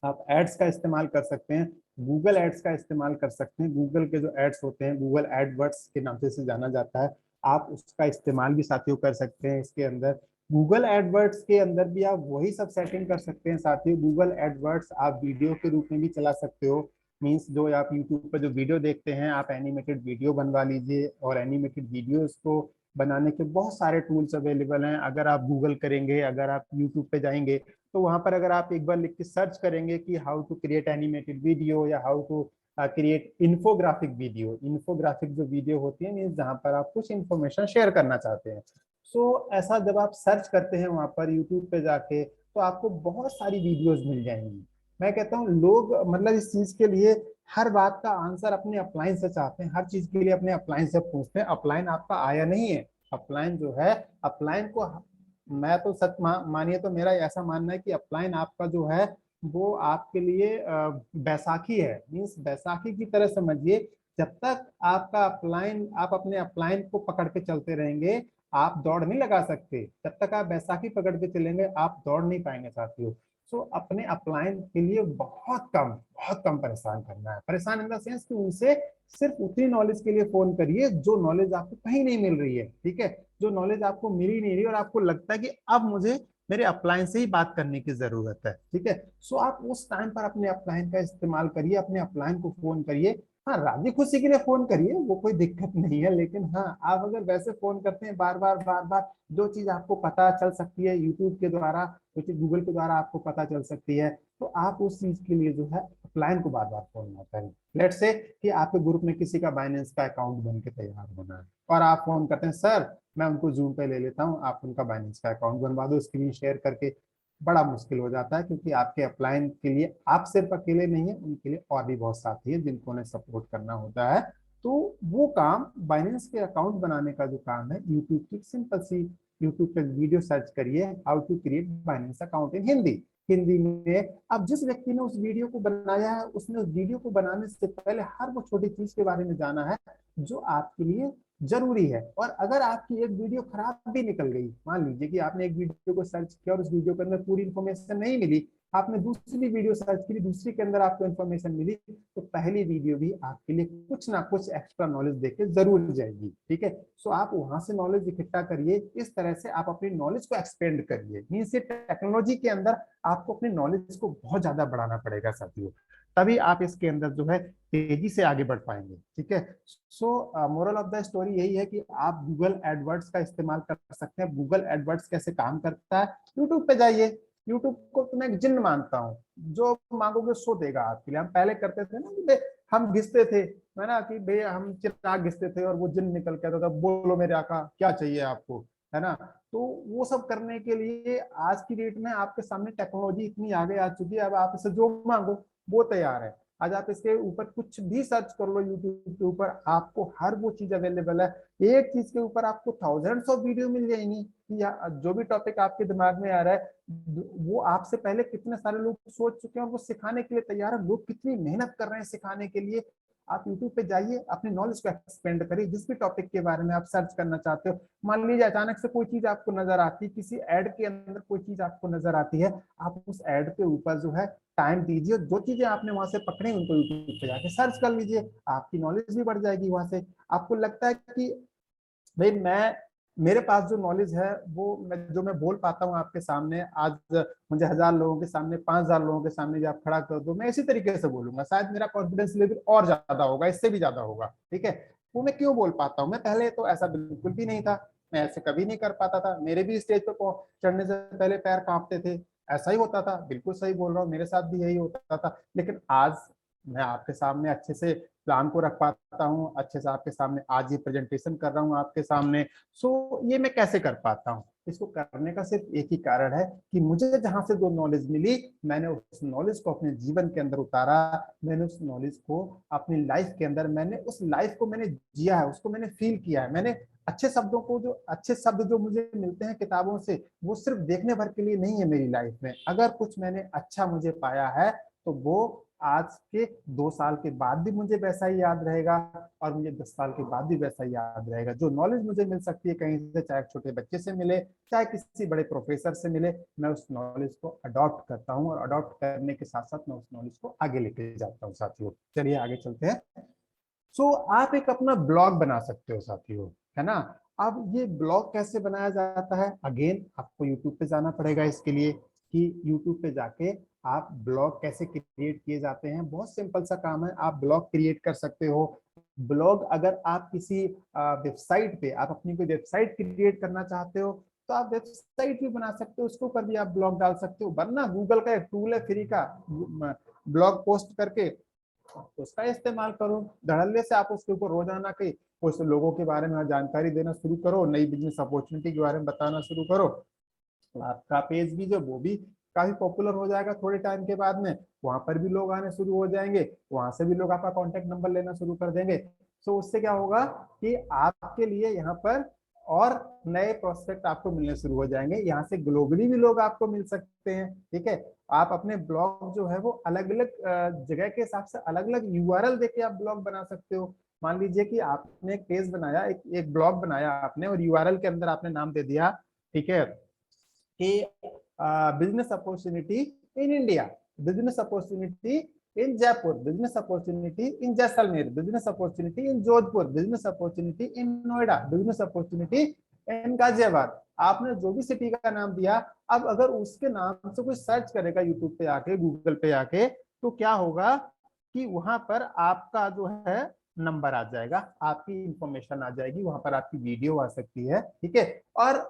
आप एड्स का इस्तेमाल कर सकते हैं, गूगल एड्स का इस्तेमाल कर सकते हैं। गूगल के जो एड्स होते हैं, गूगल एडवर्ड्स के नाम से इसे जाना जाता है, आप उसका इस्तेमाल भी साथियों कर सकते हैं। इसके अंदर गूगल एडवर्ड्स के अंदर भी आप वही सब सेटिंग कर सकते हैं साथियों। गूगल एडवर्ड्स आप वीडियो के रूप में भी चला सकते हो। मीन्स जो आप यूट्यूब पर जो वीडियो देखते हैं, आप एनिमेटेड वीडियो बनवा लीजिए, और एनिमेटेड वीडियोस को बनाने के बहुत सारे टूल्स अवेलेबल हैं। अगर आप गूगल करेंगे, अगर आप यूट्यूब पे जाएंगे, तो वहां पर अगर आप एक बार लिख के सर्च करेंगे कि how to create animated video या how to create infographic video, infographic जो वीडियो होती है मीन्स जहां पर आप कुछ इन्फॉर्मेशन शेयर करना चाहते हैं, सो ऐसा जब आप सर्च करते हैं वहां पर यूट्यूब पे जाके, तो आपको बहुत सारी वीडियोस मिल जाएंगी। मैं कहता हूँ लोग मतलब इस चीज के लिए हर बात का आंसर अपने अपलाइन से चाहते हैं, हर चीज के लिए अपने अपलाइन से पूछते हैं। अपलाइन आपका आया नहीं है, अपलाइन जो है, अपलाइन को मैं तो सच मानिए तो मेरा ऐसा मानना है कि अपलाइन आपका जो है वो आपके लिए बैसाखी है। मीन्स बैसाखी की तरह समझिए, जब तक आपका अपलाइन, आप अपने अपलाइन को पकड़ के चलते रहेंगे, आप दौड़ नहीं लगा सकते। जब तक आप बैसाखी पकड़ के चलेंगे आप दौड़ नहीं पाएंगे साथियों। सो अपने अपलाइन के लिए बहुत कम परेशान करना है। परेशान इन द सेंस कि उनसे सिर्फ उतनी नॉलेज के लिए फोन करिए जो नॉलेज आपको कहीं नहीं मिल रही है, ठीक है, जो नॉलेज आपको मिल ही नहीं रही और आपको लगता है कि अब मुझे मेरे अपलाइन से ही बात करने की जरूरत है, ठीक है। सो आप उस टाइम पर अपने अपलाइन का इस्तेमाल करिए, अपने अपलाइन को फोन करिए। हाँ, राजी खुशी के लिए फोन करिए, वो कोई दिक्कत नहीं है, लेकिन हाँ आप अगर वैसे फोन करते हैं बार बार, जो चीज आपको पता चल सकती है यूट्यूब के द्वारा, जो चीज गूगल के द्वारा आपको पता चल सकती है, तो आप उस चीज के लिए जो है अपलाइन को बार बार फोन ना करें। लेट्स से कि आपके ग्रुप में किसी का बाइनेंस का अकाउंट बन के तैयार होना है, और आप फोन करते हैं, सर मैं उनको जूम पे ले लेता हूँ, आप उनका बाइनेंस का अकाउंट बनवा दो स्क्रीन शेयर करके। बड़ा मुश्किल हो जाता है, क्योंकि आपके अपलाइन के लिए आप सिर्फ अकेले नहीं है, उनके लिए और भी बहुत साथी है जिनको उन्हें सपोर्ट करना होता है। तो वो काम बाइनेंस के अकाउंट बनाने का जो काम है, यूट्यूब की सिंपल सी, यूट्यूब पे वीडियो सर्च करिए how to create Binance account in Hindi. Hindi में अब जिस व्यक्ति ने उस वीडियो को बनाया है, उसने उस वीडियो को बनाने से पहले हर वो छोटी चीज के बारे में जाना है जो आपके लिए जरूरी है। और अगर आपकी एक वीडियो खराब भी निकल गई, मान लीजिए कि आपने एक वीडियो को सर्च किया और उस वीडियो के अंदर पूरी इन्फॉर्मेशन नहीं मिली, आपने दूसरी वीडियो सर्च की, दूसरी के अंदर आपको इन्फॉर्मेशन मिली, तो पहली वीडियो भी आपके लिए कुछ ना कुछ एक्स्ट्रा नॉलेज देके जरूर जाएगी, ठीक है। सो आप वहां से नॉलेज इकट्ठा करिए, इस तरह से आप अपनी नॉलेज को एक्सपेंड करिए। मीन्स टेक्नोलॉजी के अंदर आपको अपनी नॉलेज को बहुत ज्यादा बढ़ाना पड़ेगा साथियों, तभी आप इसके अंदर जो है तेजी से आगे बढ़ पाएंगे, ठीक है। सो मोरल ऑफ द स्टोरी यही है कि आप गूगल एडवर्ड्स का इस्तेमाल कर सकते हैं। गूगल एडवर्ड्स कैसे काम करता है, यूट्यूब पे जाइए, यूट्यूब को तो मैं एक जिन्न मानता हूँ, जो मांगोगे सो देगा आपके लिए। हम पहले करते थे ना कि हम घिसते थे, है ना, कि भाई हम चिराग घिसते थे और वो जिन्न निकल के आता था, बोलो मेरे आका क्या चाहिए आपको, है ना। तो वो सब करने के लिए आज की डेट में आपके सामने टेक्नोलॉजी इतनी आगे आ चुकी है, अब आप इसे जो मांगो वो तैयार है। आज आप इसके ऊपर कुछ भी सर्च कर लो यूट्यूब के ऊपर, आपको हर वो चीज अवेलेबल है। एक चीज के ऊपर आपको थाउजेंड्स ऑफ वीडियो मिल जाएंगी, या जो भी टॉपिक आपके दिमाग में आ रहा है वो आपसे पहले कितने सारे लोग सोच चुके हैं और वो सिखाने के लिए तैयार है। लोग कितनी मेहनत कर रहे हैं सिखाने के लिए। आप यूट्यूब पे जाइए, अपनी नॉलेज को एक्सपेंड करिए, जिस भी टॉपिक के बारे में आप सर्च करना चाहते हो। मान लीजिए अचानक से कोई चीज आपको नजर आती है, किसी एड के अंदर कोई चीज आपको नजर आती है, आप उस एड के ऊपर जो है टाइम दीजिए, जो चीजें आपने वहां से पकड़ी उनको यूट्यूब पे जाके सर्च कर लीजिए, आपकी नॉलेज भी बढ़ जाएगी वहां से। आपको लगता है कि भाई मैं, मेरे पास जो नॉलेज है वो मैं बोल पाता हूँ आपके सामने, आज मुझे 1000 लोगों के सामने, 5000 लोगों के सामने जब आप खड़ा कर दो, मैं इसी तरीके से बोलूंगा, शायद मेरा कॉन्फिडेंस लेवल और ज्यादा होगा, इससे भी ज्यादा होगा, ठीक है। वो मैं क्यों बोल पाता हूँ, मैं पहले तो ऐसा बिल्कुल भी नहीं था, मैं ऐसे कभी नहीं कर पाता था, मेरे भी स्टेज पे चढ़ने से पहले पैर कांपते थे, ऐसा ही होता था, बिल्कुल सही बोल रहा हूँ, मेरे साथ भी यही होता था। लेकिन आज मैं आपके सामने अच्छे से प्लान को रख पाता हूँ, अच्छे से आपके सामने आज ये प्रेजेंटेशन कर रहा हूँ आपके सामने। सो ये मैं कैसे कर पाता हूँ, इसको करने का सिर्फ एक ही कारण है कि मुझे जहां से जो नॉलेज मिली, मैंने उस नॉलेज को अपने जीवन के अंदर उतारा, मैंने उस नॉलेज को अपनी लाइफ के अंदर, मैंने उस लाइफ को मैंने जिया है, उसको मैंने फील किया है। मैंने अच्छे शब्दों को, जो अच्छे शब्द जो मुझे मिलते हैं किताबों से, वो सिर्फ देखने भर के लिए नहीं है मेरी लाइफ में। अगर कुछ मैंने अच्छा मुझे पाया है तो वो आज के 2 साल के बाद भी मुझे वैसा ही याद रहेगा, और मुझे 10 साल के बाद भी वैसा ही याद रहेगा। जो नॉलेज मुझे मिल सकती है कहीं से, चाहे छोटे बच्चे से मिले, चाहे किसी बड़े प्रोफेसर से मिले, मैं उस नॉलेज को अडॉप्ट करता हूँ, और अडॉप्ट करने के साथ साथ मैं उस नॉलेज को आगे लेके जाता हूँ साथियों। चलिए आगे चलते हैं। सो आप एक अपना ब्लॉग बना सकते हो साथियों, है ना। अब ये ब्लॉग कैसे बनाया जाता है, अगेन आपको यूट्यूब पे जाना पड़ेगा इसके लिए, कि यूट्यूब पे जाके आप ब्लॉग कैसे क्रिएट किए जाते हैं। बहुत सिंपल सा काम है, आप ब्लॉग क्रिएट कर सकते हो। ब्लॉग अगर आप किसी वेबसाइट पे, आप अपनी कोई वेबसाइट क्रिएट करना चाहते हो तो आप वेबसाइट भी बना सकते हो, उसके ऊपर भी आप ब्लॉग डाल सकते हो। वरना गूगल का एक टूल है फ्री का, ब्लॉग पोस्ट करके, उसका इस्तेमाल करो। धड़ल्ले से आप उसके ऊपर रोजाना के कुछ लोगों के बारे में जानकारी देना शुरू करो, नई बिजनेस अपॉर्चुनिटी के बारे में बताना शुरू करो। आपका पेज भी जो वो भी काफी पॉपुलर हो जाएगा थोड़े टाइम के बाद में, वहां पर भी लोग आने शुरू हो जाएंगे, वहां से भी लोग आपका कॉन्टेक्ट नंबर लेना शुरू कर देंगे। तो उससे क्या होगा कि आपके लिए यहाँ पर और नए प्रोस्पेक्ट आपको मिलने शुरू हो जाएंगे, यहाँ से ग्लोबली भी लोग आपको मिल सकते हैं। ठीक है, आप अपने ब्लॉग जो है वो अलग अलग जगह के हिसाब से अलग अलग यूआरएल देके आप ब्लॉग बना सकते हो। मान लीजिए कि आपने एक पेज बनाया, एक ब्लॉग बनाया आपने, और यूआरएल के अंदर आपने नाम दे दिया, ठीक है, कि business opportunity in India, business opportunity in Jaipur, business opportunity in Jaisalmer, business opportunity in Jodhpur, business opportunity in Noida, business opportunity in Ghaziabad. आपने जो भी सिटी का नाम दिया, अब अगर उसके नाम से कोई सर्च करेगा यूट्यूब पे आके, गूगल पे आके, तो क्या होगा कि वहां पर आपका जो है नंबर आ जाएगा, आपकी इंफॉर्मेशन आ जाएगी, वहां पर आपकी वीडियो आ सकती है। ठीक है, और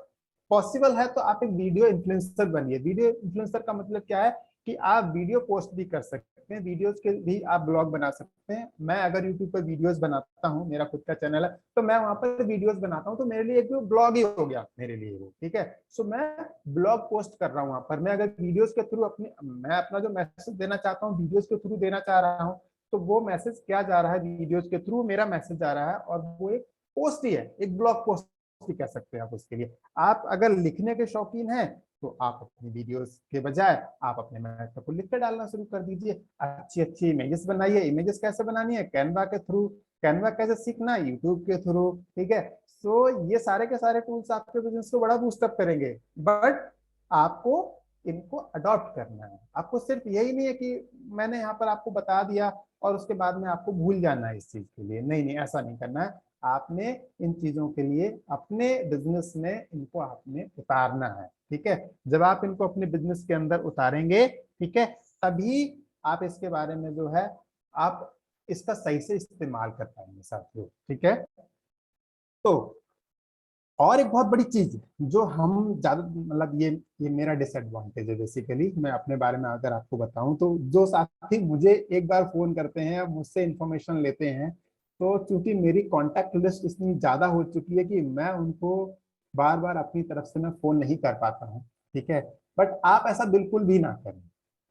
पॉसिबल है तो आप एक वीडियो इन्फ्लुएंसर बनिए। वीडियो इन्फ्लुएंसर का मतलब क्या है कि आप वीडियो पोस्ट भी कर सकते हैं, वीडियोस के भी आप ब्लॉग बना सकते हैं। मैं अगर यूट्यूब पर वीडियोस बनाता हूं, मेरा खुद का चैनल है, तो मैं वहां पर वीडियोस बनाता हूं, तो मेरे लिए एक ब्लॉग ही हो गया मेरे लिए वो। ठीक है, सो मैं ब्लॉग पोस्ट कर रहा हूं वहां पर। मैं अगर वीडियोस के थ्रू मैं अपना जो मैसेज देना चाहता हूँ वीडियोस के थ्रू देना चाह रहा हूँ, तो वो मैसेज क्या जा रहा है, वीडियोस के थ्रू मेरा मैसेज जा रहा है, और वो एक पोस्ट ही है, एक ब्लॉग पोस्ट भी कह सकते हैं आप उसके लिए। आप अगर लिखने के शौकीन हैं तो आप अपनी वीडियोस के बजाय आप अपने मैटर को लिख कर डालना शुरू कर दीजिए। अच्छी अच्छी इमेजेस बनाइए। इमेजेस कैसे बनानी है, कैनवा के थ्रू। कैनवा कैसे सीखना, यूट्यूब के थ्रू। ठीक है, सो ये सारे के सारे टूल्स आपके बिजनेस को बड़ा बूस्टअप करेंगे, बट आपको इनको अडॉप्ट करना है। आपको सिर्फ यही नहीं है कि मैंने यहाँ पर आपको बता दिया और उसके बाद में आपको भूल जाना है इस चीज के लिए। नहीं नहीं, ऐसा नहीं करना है। आपने इन चीजों के लिए अपने बिजनेस में इनको आपने उतारना है। ठीक है, जब आप इनको अपने बिजनेस के अंदर उतारेंगे, ठीक है, तभी आप इसके बारे में जो है आप इसका सही से इस्तेमाल कर पाएंगे साथियों। ठीक है, तो और एक बहुत बड़ी चीज जो हम ज्यादा, मतलब ये मेरा डिसएडवांटेज है बेसिकली, मैं अपने बारे में अगर आपको बताऊं तो, जो साथी मुझे एक बार फोन करते हैं, मुझसे इंफॉर्मेशन लेते हैं, तो चूंकि मेरी कांटेक्ट लिस्ट इतनी ज्यादा हो चुकी है कि मैं उनको बार बार अपनी तरफ से मैं फोन नहीं कर पाता हूँ। ठीक है, बट आप ऐसा बिल्कुल भी ना करें।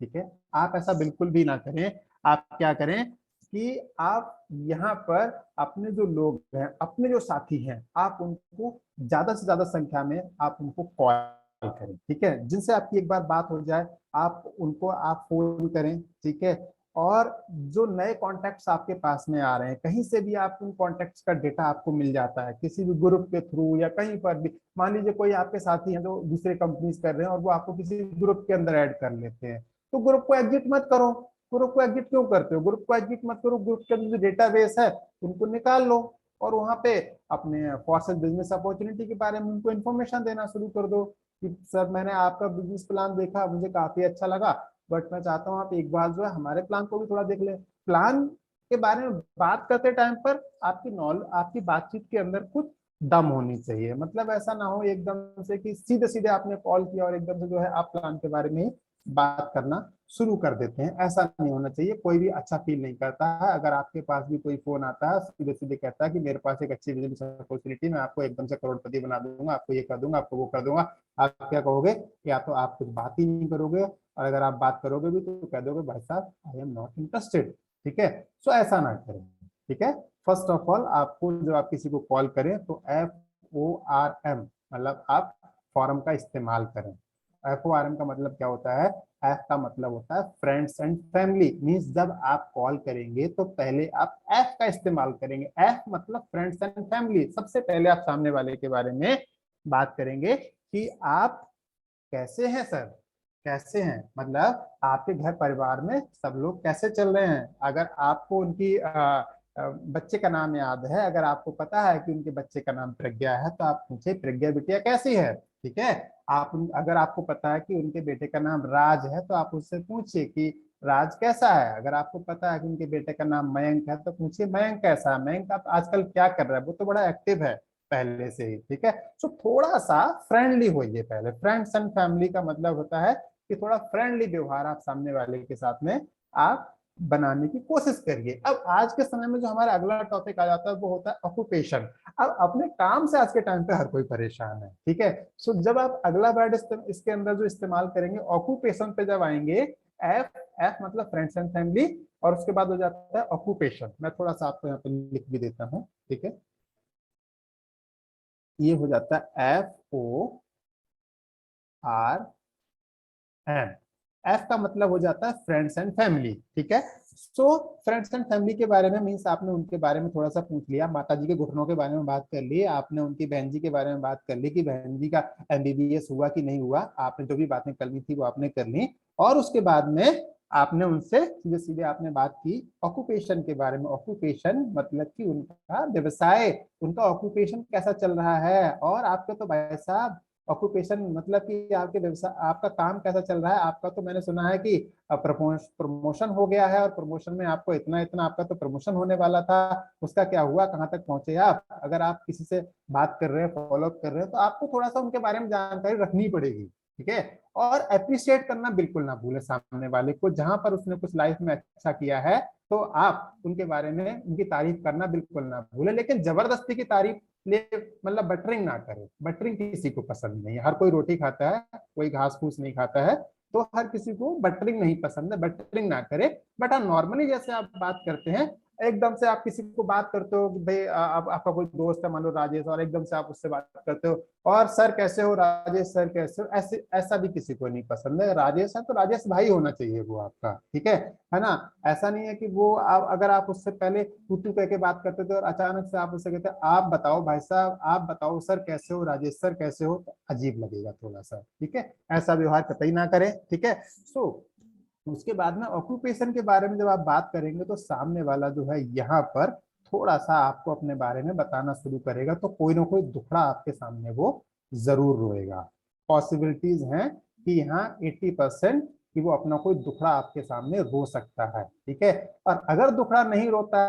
ठीक है, आप ऐसा बिल्कुल भी ना करें। आप क्या करें कि आप यहाँ पर अपने जो लोग हैं, अपने जो साथी हैं, आप उनको ज्यादा से ज्यादा संख्या में आप उनको कॉल करें। ठीक है, जिनसे आपकी एक बार बात हो जाए, आप उनको आप फोन करें। ठीक है, और जो नए कॉन्टैक्ट्स आपके पास में आ रहे हैं, कहीं से भी आप उन कॉन्टैक्ट्स का डेटा आपको मिल जाता है, किसी भी ग्रुप के थ्रू या कहीं पर भी। मान लीजिए कोई आपके साथी हैं जो दूसरे कंपनीज कर रहे हैं और वो आपको किसी ग्रुप के अंदर ऐड कर लेते हैं, तो ग्रुप को एग्जिट मत करो। ग्रुप को एग्जिट क्यों करते हो, ग्रुप को एग्जिट मत करो। ग्रुप के अंदर जो डेटाबेस है उनको निकाल लो, और वहां पे अपने फॉर बिजनेस अपॉर्चुनिटी के बारे में उनको इन्फॉर्मेशन देना शुरू कर दो कि सर मैंने आपका बिजनेस प्लान देखा, मुझे काफी अच्छा लगा, बट मैं चाहता हूँ आप एक बार जो है हमारे प्लान को भी थोड़ा देख लें। प्लान के बारे में बात करते टाइम पर आपकी बातचीत के अंदर कुछ दम होनी चाहिए। मतलब ऐसा ना हो एकदम से कि सीधे सीधे आपने कॉल किया और एकदम से जो है आप प्लान के बारे में बात करना शुरू कर देते हैं। ऐसा नहीं होना चाहिए, कोई भी अच्छा फील नहीं करता है अगर आपके पास भी कोई फोन आता है सीधे सीधे कहता है कि मेरे पास एक अच्छी बिजनेस अपॉर्चुनिटी, मैं आपको एकदम से करोड़पति बना दूंगा, आपको ये कर दूंगा, आपको वो कर दूंगा। आप क्या कहोगे? या तो आप कुछ बात ही नहीं करोगे, और अगर आप बात करोगे भी तो कह दोगे भाई साहब आई एम नॉट इंटरेस्टेड। ठीक है, सो ऐसा ना करें। ठीक है, फर्स्ट ऑफ ऑल आपको जब आप किसी को कॉल करें तो FORM मतलब आप फॉर्म का इस्तेमाल करें। FORM का मतलब क्या होता है? एफ का मतलब होता है फ्रेंड्स एंड फैमिली। मींस जब आप कॉल करेंगे तो पहले आप एफ का इस्तेमाल करेंगे। एफ मतलब फ्रेंड्स एंड फैमिली। सबसे पहले आप सामने वाले के बारे में बात करेंगे कि आप कैसे हैं सर, कैसे हैं, मतलब आपके घर परिवार में सब लोग कैसे चल रहे हैं। अगर आपको उनकी बच्चे का नाम याद है, अगर आपको पता है कि उनके बच्चे का नाम प्रज्ञा है तो आप पूछे प्रज्ञा बिटिया कैसी है। ठीक है, आप अगर आपको पता है कि उनके बेटे का नाम राज है तो आप उससे पूछिए कि राज कैसा है। अगर आपको पता है कि उनके बेटे का नाम मयंक है तो पूछिए मयंक कैसा है, मयंक आप आजकल क्या कर रहा है, वो तो बड़ा एक्टिव है पहले से ही। ठीक है, तो थोड़ा सा फ्रेंडली होइए पहले। फ्रेंड्स एंड फैमिली का मतलब होता है कि थोड़ा फ्रेंडली व्यवहार आप सामने वाले के साथ में आप बनाने की कोशिश करिए। अब आज के समय में जो हमारा अगला टॉपिक आ जाता है वो होता है ऑक्यूपेशन। अब अपने काम से आज के टाइम पे हर कोई परेशान है। ठीक है, सो जब आप अगला वर्ड इसके अंदर जो इस्तेमाल करेंगे ऑक्यूपेशन पे जब आएंगे, एफ एफ मतलब फ्रेंड्स एंड फैमिली, और उसके बाद हो जाता है ऑक्यूपेशन। मैं थोड़ा सा आपको यहाँ पे लिख भी देता हूँ। ठीक है, ये हो जाता है FORM। एफ का मतलब हो जाता है फ्रेंड्स एंड फैमिली। ठीक है, सो फ्रेंड्स एंड फैमिली के बारे में मीन्स आपने उनके बारे में थोड़ा सा पूछ लिया, माता जी के घुटनों के बारे में बात कर ली, आपने उनकी बहन जी के बारे में बात कर ली कि बहन जी का MBBS हुआ कि नहीं हुआ, आपने जो भी बातें करनी थी वो आपने कर ली। और उसके बाद में आपने उनसे सीधे सीधे आपने बात की ऑक्यूपेशन के बारे में। ऑक्यूपेशन मतलब कि उनका व्यवसाय, उनका ऑक्यूपेशन कैसा चल रहा है। और आपके तो भाई साहब ऑक्यूपेशन मतलब कि आपके व्यवसाय, आपका काम कैसा चल रहा है। आपका तो मैंने सुना है कि प्रमोशन हो गया है, और प्रमोशन में आपको इतना इतना, आपका तो प्रमोशन होने वाला था, उसका क्या हुआ, कहाँ तक पहुंचे आप। अगर आप किसी से बात कर रहे हैं, फॉलो अप कर रहे हैं, तो आपको थोड़ा सा उनके बारे में जानकारी रखनी पड़ेगी। ठीक है, और अप्रिशिएट करना बिल्कुल ना भूले सामने वाले को। जहां पर उसने कुछ लाइफ में अच्छा किया है तो आप उनके बारे में उनकी तारीफ करना बिल्कुल ना भूले, लेकिन जबरदस्ती की तारीफ ले, मतलब बटरिंग ना करे। बटरिंग किसी को पसंद नहीं है। हर कोई रोटी खाता है, कोई घास फूस नहीं खाता है, तो हर किसी को बटरिंग नहीं पसंद है। बटरिंग ना करे, बट हाँ नॉर्मली जैसे आप बात करते हैं, एकदम से आप किसी को बात करते हो भाई, आपका कोई दोस्त है मान लो राजेश, और एकदम से आप उससे बात करते हो और सर कैसे हो, राजेश सर कैसे हो, ऐसे ऐसा भी किसी को नहीं पसंद है। राजेश है तो राजेश भाई होना चाहिए वो आपका। ठीक है ना। ऐसा नहीं है कि वो आप, अगर आप उससे पहले तू कह के बात करते थे और अचानक से आप उससे कहते आप बताओ भाई साहब, आप बताओ सर कैसे हो, राजेश सर कैसे हो, तो अजीब लगेगा थोड़ा सा। ठीक है, ऐसा व्यवहार कतई ना करें। ठीक है, सो उसके बाद में ऑक्यूपेशन के बारे में जब आप बात करेंगे तो सामने वाला जो है यहाँ पर थोड़ा सा आपको अपने बारे में बताना शुरू करेगा, तो कोई ना कोई दुखड़ा आपके सामने वो जरूर रोएगा। पॉसिबिलिटीज हैं कि यहाँ 80% कि वो अपना कोई दुखड़ा आपके सामने रो सकता है। ठीक है, और अगर दुखड़ा नहीं रोता,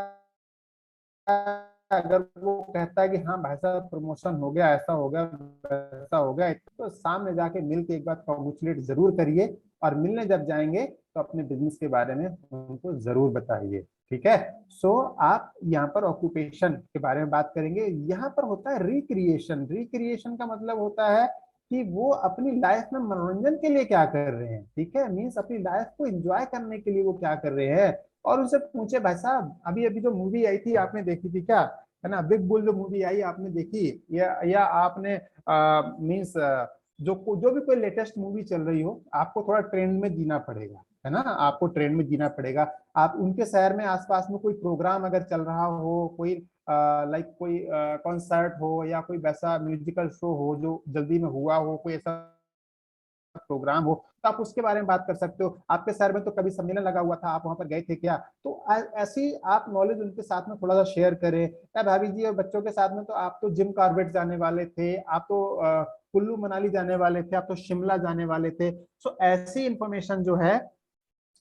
अगर वो कहता है कि हाँ भाई साहब प्रमोशन हो गया, ऐसा हो गया, वैसा हो गया, तो सामने जाके मिल के एक बार कॉन्ग्रेचुलेट जरूर करिए। और मिलने जब जाएंगे तो अपने बिजनेस के बारे में उनको जरूर बताइए। ठीक है, सो आप यहाँ पर ऑक्यूपेशन के बारे में बात करेंगे। यहाँ पर होता है रिक्रिएशन। रिक्रिएशन का मतलब होता है कि वो अपनी लाइफ में मनोरंजन के लिए क्या कर रहे हैं। ठीक है, मीन्स अपनी लाइफ को एंजॉय करने के लिए वो क्या कर रहे हैं। और उनसे पूछे भाई साहब अभी अभी जो मूवी आई थी आपने देखी थी क्या, है ना, बिग बुल जो मूवी आई आपने देखी, या आपने मीन्स जो भी कोई लेटेस्ट मूवी चल रही हो, आपको थोड़ा ट्रेंड में जीना पड़ेगा, है ना, आपको ट्रेंड में जीना पड़ेगा। आप उनके शहर में आसपास में कोई प्रोग्राम अगर चल रहा हो, कोई लाइक कोई कॉन्सर्ट हो या कोई वैसा म्यूजिकल शो हो जो जल्दी में हुआ हो, कोई ऐसा प्रोग्राम हो, तो आप उसके बारे में बात कर सकते हो। आपके शहर में तो कभी सम्मेलन लगा हुआ था, आप वहां पर गए थे क्या, तो ऐसी आप नॉलेज उनके साथ में थोड़ा सा शेयर करें। या भाभी जी और बच्चों के साथ में तो आप तो जिम कॉर्बेट जाने वाले थे, आप तो कुल्लू मनाली जाने वाले थे, आप तो शिमला जाने वाले थे। सो ऐसी इंफॉर्मेशन जो है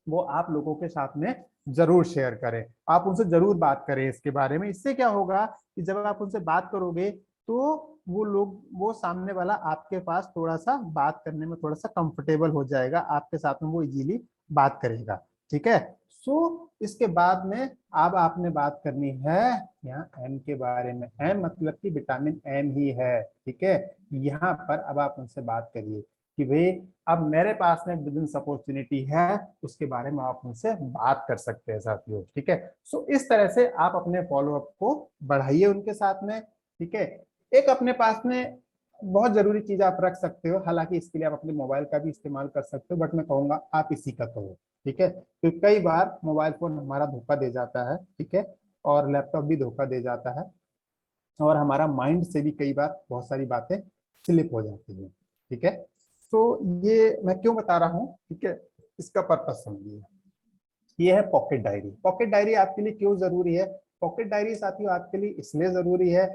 वो आप लोगों के साथ में जरूर शेयर करें। आप उनसे जरूर बात करें इसके बारे में। इससे क्या होगा कि जब आप उनसे बात करोगे तो वो सामने वाला आपके पास थोड़ा सा बात करने में थोड़ा सा कंफर्टेबल हो जाएगा, आपके साथ में वो इजीली बात करेगा। ठीक है। सो इसके बाद में अब आपने बात करनी है यहाँ एम के बारे में। एम मतलब कि विटामिन एम ही है। ठीक है। यहाँ पर अब आप उनसे बात करिए कि भाई अब मेरे पास में बिजनेस अपॉर्चुनिटी है, उसके बारे में आप उनसे बात कर सकते हैं साथियों। ठीक है। सो इस तरह से आप अपने फॉलोअप को बढ़ाइए उनके साथ में। ठीक है। एक अपने पास में बहुत जरूरी चीज आप रख सकते हो, हालांकि इसके लिए आप अपने मोबाइल का भी इस्तेमाल कर सकते हो, बट मैं कहूंगा आप इसी का करो। ठीक है। तो कई बार मोबाइल फोन हमारा धोखा दे जाता है। ठीक है। और लैपटॉप भी धोखा दे जाता है, और हमारा माइंड से भी कई बार बहुत सारी बातें स्लिप हो जाती है। ठीक है। तो ये मैं क्यों बता रहा हूँ, ठीक है, इसका पर्पस समझिए। ये है पॉकेट डायरी। पॉकेट डायरी आपके लिए क्यों जरूरी है? पॉकेट डायरी साथियों आपके लिए इसलिए जरूरी है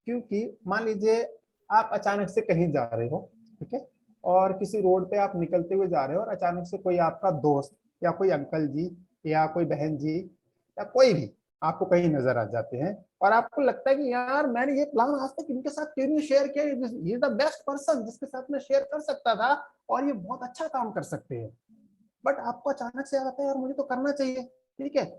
क्योंकि मान लीजिए आप अचानक से कहीं जा रहे हो। ठीक है। और किसी रोड पे आप निकलते हुए जा रहे हो और अचानक से कोई आपका दोस्त या कोई अंकल जी या कोई बहन जी या कोई भी आपको कहीं नजर आ जाते हैं, और आपको लगता है कि यार मैंने ये प्लान आज तक इनके साथ क्यों नहीं शेयर किया, ये द बेस्ट पर्सन जिसके साथ मैं शेयर कर सकता था और ये बहुत अच्छा काम कर सकते हैं। बट आपको अचानक से आता है यार मुझे तो करना चाहिए। ठीक है।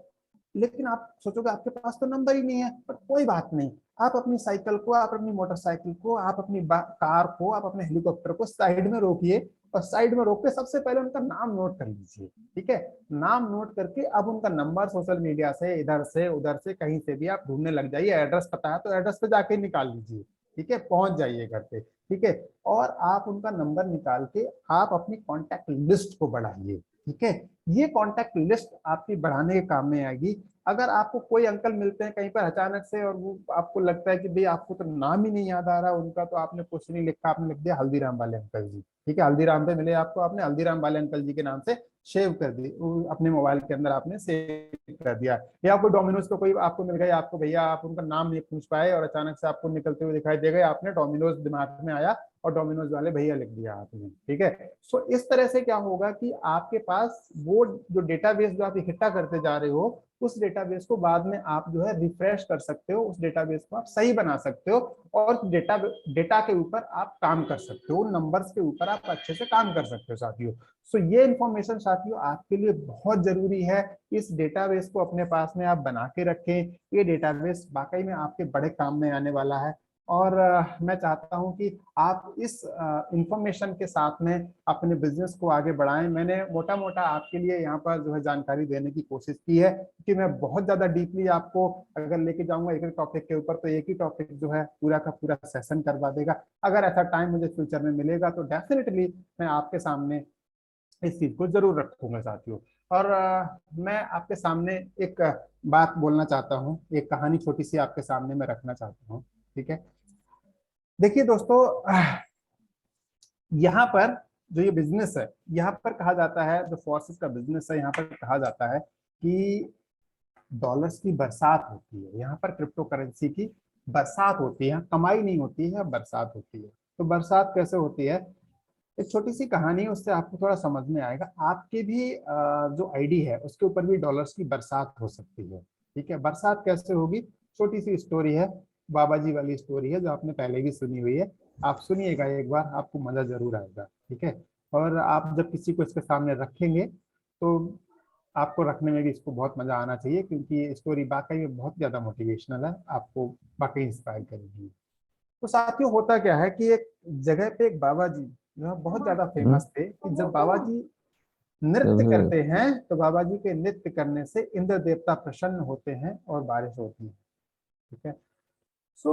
लेकिन आप सोचोगे आपके पास तो नंबर ही नहीं है, पर कोई बात नहीं। आप अपनी साइकिल को, आप अपनी मोटरसाइकिल को, आप अपनी कार को, आप अपने हेलीकॉप्टर को साइड में रोकिए, और साइड में रोक के सबसे पहले उनका नाम नोट कर लीजिए। ठीक है। नाम नोट करके अब उनका नंबर सोशल मीडिया से इधर से उधर से कहीं से भी आप ढूंढने लग जाइए। एड्रेस पता है तो एड्रेस पे जाके निकाल लीजिए। ठीक है। पहुंच जाइए घर पे। ठीक है। और आप उनका नंबर निकाल के आप अपनी कॉन्टैक्ट लिस्ट को बढ़ाइए। ठीक है। ये कॉन्टैक्ट लिस्ट आपकी बढ़ाने के काम में आएगी। अगर आपको कोई अंकल मिलते हैं कहीं पर अचानक से और वो आपको लगता है कि भाई आपको तो नाम ही नहीं याद आ रहा उनका, तो आपने कुछ नहीं लिखा, आपने लिख दिया हल्दीराम वाले अंकल जी। ठीक है। हल्दीराम पे मिले आपको, आपने हल्दीराम वाले अंकल जी के नाम से सेव कर दी, अपने मोबाइल के अंदर आपने सेव कर दिया। या कोई डोमिनोज को कोई आपको मिल गया, आपको भैया आप उनका नाम नहीं पूछ पाए और अचानक से आपको निकलते हुए दिखाई दे गए, आपने डोमिनोज दिमाग में आया और डोमिनोज वाले भैया लिख दिया आपने। ठीक है। सो इस तरह से क्या होगा कि आपके पास वो जो डेटाबेस जो आप इकट्ठा करते जा रहे हो, उस डेटाबेस को बाद में आप जो है रिफ्रेश कर सकते हो, उस डेटाबेस को आप सही बना सकते हो, और डेटा के ऊपर आप काम कर सकते हो, नंबर्स के ऊपर आप अच्छे से काम कर सकते हो साथियों। सो ये इंफॉर्मेशन साथियों आपके लिए बहुत जरूरी है। इस डेटाबेस को अपने पास में आप बना के रखें। ये डेटाबेस वाकई में आपके बड़े काम में आने वाला है। और मैं चाहता हूं कि आप इस इंफॉर्मेशन के साथ में अपने बिजनेस को आगे बढ़ाएं। मैंने मोटा मोटा आपके लिए यहाँ पर जो है जानकारी देने की कोशिश की है, कि मैं बहुत ज्यादा डीपली आपको अगर लेके जाऊंगा एक एक टॉपिक के ऊपर तो एक ही टॉपिक जो है पूरा का पूरा सेशन करवा देगा। अगर ऐसा टाइम मुझे फ्यूचर में मिलेगा तो डेफिनेटली मैं आपके सामने इस चीज को जरूर रखूंगा साथियों। और मैं आपके सामने एक बात बोलना चाहता हूँ, एक कहानी छोटी सी आपके सामने मैं रखना चाहता हूँ। ठीक है। देखिए दोस्तों, यहाँ पर जो ये बिजनेस है, यहाँ पर कहा जाता है, जो फोर्सेस का बिजनेस है यहाँ पर कहा जाता है कि डॉलर्स की बरसात होती है। यहाँ पर क्रिप्टो करेंसी की बरसात होती है, कमाई नहीं होती है, बरसात होती है। तो बरसात कैसे होती है, एक छोटी सी कहानी है, उससे आपको थोड़ा समझ में आएगा। आपके भी जो आईडी है उसके ऊपर भी डॉलर्स की बरसात हो सकती है। ठीक है। बरसात कैसे होगी, छोटी सी स्टोरी है, बाबा जी वाली स्टोरी है जो आपने पहले भी सुनी हुई है। आप सुनिएगा एक बार, आपको मजा जरूर आएगा। ठीक है। और आप जब किसी को इसके सामने रखेंगे तो आपको रखने में भी इसको बहुत मजा आना चाहिए, क्योंकि ये स्टोरी वाकई में बहुत ज्यादा मोटिवेशनल है, आपको वाकई इंस्पायर करेगी। तो साथियों होता क्या है कि एक जगह पे एक बाबा जी जो है बहुत ज्यादा फेमस थे, कि जब बाबा जी नृत्य करते हैं तो बाबा जी के नृत्य करने से इंद्र देवता प्रसन्न होते हैं और बारिश होती है। ठीक है। सो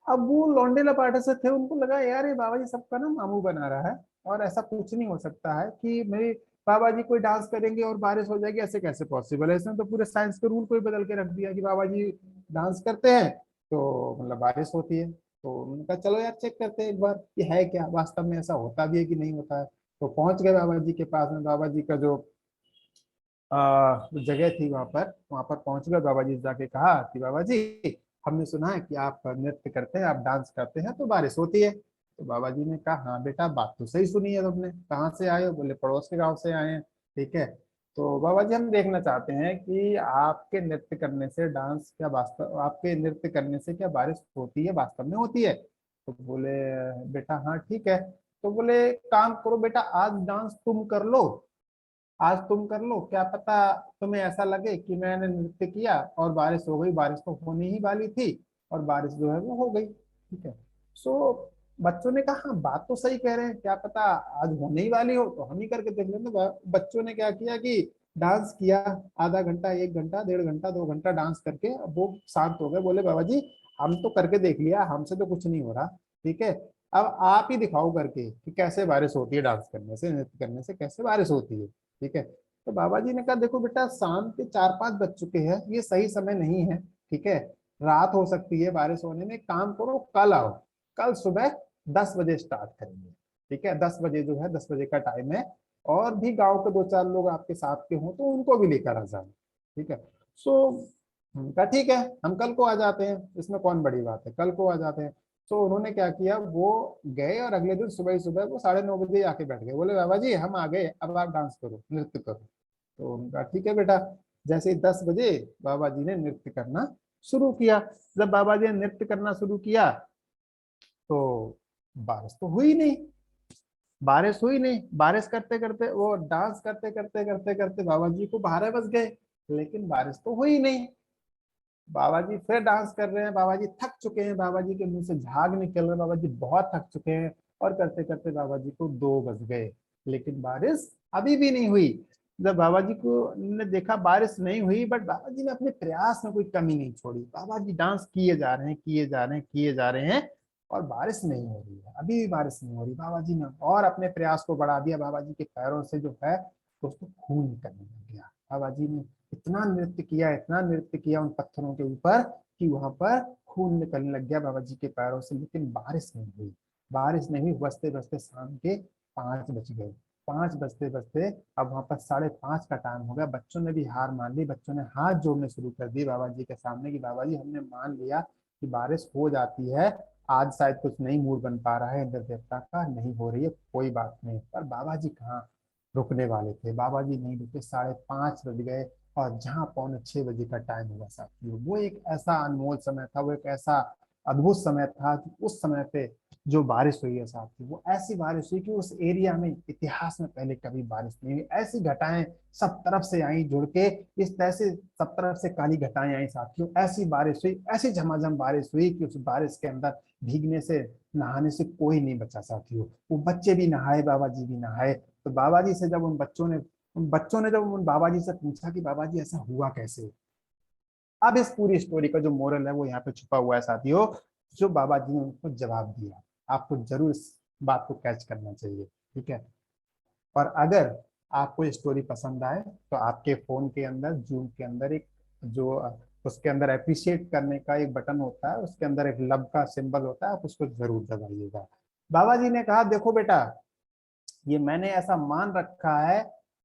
अब वो लौंडे लपाटे से थे, उनको लगा यार ये बाबा जी सबका ना मामू बना रहा है, और ऐसा कुछ नहीं हो सकता है कि मेरे बाबा जी कोई डांस करेंगे और बारिश हो जाएगी, ऐसे कैसे पॉसिबल है। इसने तो पूरे साइंस के रूल को ही बदल के रख दिया कि बाबा जी डांस करते हैं तो मतलब बारिश होती है। तो उन्होंने कहा चलो यार चेक करते हैं एक बार ये है क्या, वास्तव में ऐसा होता भी है कि नहीं होता है। तो पहुंच गए बाबा जी के पास में। बाबा जी का जो जगह थी वहां पर पहुंच गए बाबा जी, जाके कहा कि बाबा जी हमने सुना है कि आप नृत्य करते हैं, आप डांस करते हैं तो बारिश होती है। तो बाबा जी ने कहा हाँ बेटा बात तो सही सुनी है तुमने, कहाँ से आए हो, बोले पड़ोस के गांव से आए हैं। ठीक है। तो बाबा जी हम देखना चाहते हैं कि आपके नृत्य करने से डांस क्या वास्तव, आपके नृत्य करने से क्या बारिश होती है, वास्तव में होती है। तो बोले बेटा हाँ ठीक है। तो बोले काम करो बेटा, आज डांस तुम कर लो, आज तुम कर लो, क्या पता तुम्हें ऐसा लगे कि मैंने नृत्य किया और बारिश हो गई। बारिश तो होने ही वाली थी और बारिश जो है वो हो गई। ठीक है। सो बच्चों ने कहा हाँ बात तो सही कह रहे हैं, क्या पता आज होने ही वाली हो तो हम ही करके देख लेंगे। बच्चों ने क्या किया कि डांस किया, आधा घंटा, 1 घंटा, 1.5 घंटा, 2 घंटा डांस करके अब वो शांत हो गए। बोले बाबा जी हम तो करके देख लिया, हमसे तो कुछ नहीं हो रहा। ठीक है, अब आप ही दिखाओ करके कि कैसे बारिश होती है, डांस करने से, नृत्य करने से कैसे बारिश होती है। ठीक है। तो बाबा जी ने कहा देखो बेटा, शाम के 4-5 बज चुके हैं, ये सही समय नहीं है। ठीक है, रात हो सकती है बारिश होने में, काम करो कल आओ, कल सुबह 10 बजे स्टार्ट करेंगे। ठीक है, 10 बजे जो है, 10 बजे का टाइम है। और भी गांव के 2-4 लोग आपके साथ के हों तो उनको भी लेकर आ जाए। ठीक है। सो उनका ठीक है, हम कल को आ जाते हैं, इसमें कौन बड़ी बात है, कल को आ जाते हैं। तो उन्होंने क्या किया, वो गए और अगले दिन सुबह ही सुबह वो 9:30 बजे आके बैठ गए। बोले बाबा जी हम आ गए, अब आप डांस करो, नृत्य करो। तो उनका ठीक है बेटा। जैसे ही 10 बजे बाबा जी ने नृत्य करना शुरू किया। जब बाबा जी ने नृत्य करना शुरू किया तो बारिश तो हुई नहीं, बारिश हुई नहीं। बारिश करते करते, वो डांस करते करते करते करते बाबा जी को 12 बज गए, लेकिन बारिश तो हुई नहीं। बाबा जी फिर डांस कर रहे हैं, बाबा जी थक चुके हैं, बाबा जी के मुंह से झाग निकल रहा है, बाबा जी बहुत थक चुके हैं। और करते करते बाबा जी को 2 बज गए, लेकिन बारिश अभी भी नहीं हुई। जब बाबा जी को ने देखा बारिश नहीं हुई, बट बाबा जी ने अपने प्रयास में कोई कमी नहीं छोड़ी। बाबा जी डांस किए जा रहे हैं, किए जा रहे हैं, किए जा रहे हैं, और बारिश नहीं हो रही है, अभी भी बारिश नहीं हो रही। बाबा जी ने और अपने प्रयास को बढ़ा दिया। बाबा जी के पैरों से जो है दोस्तों खून निकलने लग गया। बाबा जी ने इतना नृत्य किया, इतना नृत्य किया उन पत्थरों के ऊपर कि वहां पर खून निकलने लग गया बाबा जी के पैरों से, लेकिन बारिश नहीं हुई। बारिश नहीं हुई। बजते बजते शाम के 5 बज गए। 5 बजते बजते अब वहां पर 5:30 का टाइम हो गया। बच्चों ने भी हार मान ली, बच्चों ने हाथ जोड़ने शुरू कर दिए बाबा जी के सामने कि बाबा जी हमने मान लिया कि बारिश हो जाती है, आज शायद कुछ नहीं मूड बन पा रहा है इंद्र देवता का, नहीं हो रही है, कोई बात नहीं। पर बाबा जी कहाँ रुकने वाले थे, बाबा जी नहीं रुके। 5:30 बज गए और जहां 5:45 बजे का टाइम हुआ साथियों, वो एक ऐसा अनमोल समय था, वो एक ऐसा अद्भुत समय था कि उस समय पे जो बारिश हुई है साथियों, वो ऐसी बारिश हुई कि उस एरिया में इतिहास में पहले कभी बारिश नहीं हुई। ऐसी घटाएं सब तरफ से आई जुड़ के, इस तरह से सब तरफ से काली घटाएं आई साथियों। ऐसी बारिश हुई, ऐसी झमाझम बारिश हुई कि उस बारिश के अंदर भीगने से, नहाने से कोई नहीं बचा साथियों। वो बच्चे भी नहाए, बाबा जी भी नहाए। तो बाबा जी से जब उन बच्चों ने जब उन बाबा जी से पूछा कि बाबा जी ऐसा हुआ कैसे, अब इस पूरी स्टोरी का जो मोरल है वो यहाँ पे छुपा हुआ है साथियों, जो बाबा जी ने उनको जवाब दिया। आपको जरूर इस बात को कैच करना चाहिए। ठीक है। और अगर आपको ये स्टोरी पसंद आए तो आपके फोन के अंदर, जूम के अंदर एक जो उसके अंदर अप्रिशिएट करने का एक बटन होता है, उसके अंदर एक लव का सिंबल होता है, आप उसको जरूर दबाइएगा। बाबा जी ने कहा देखो बेटा, ये मैंने ऐसा मान रखा है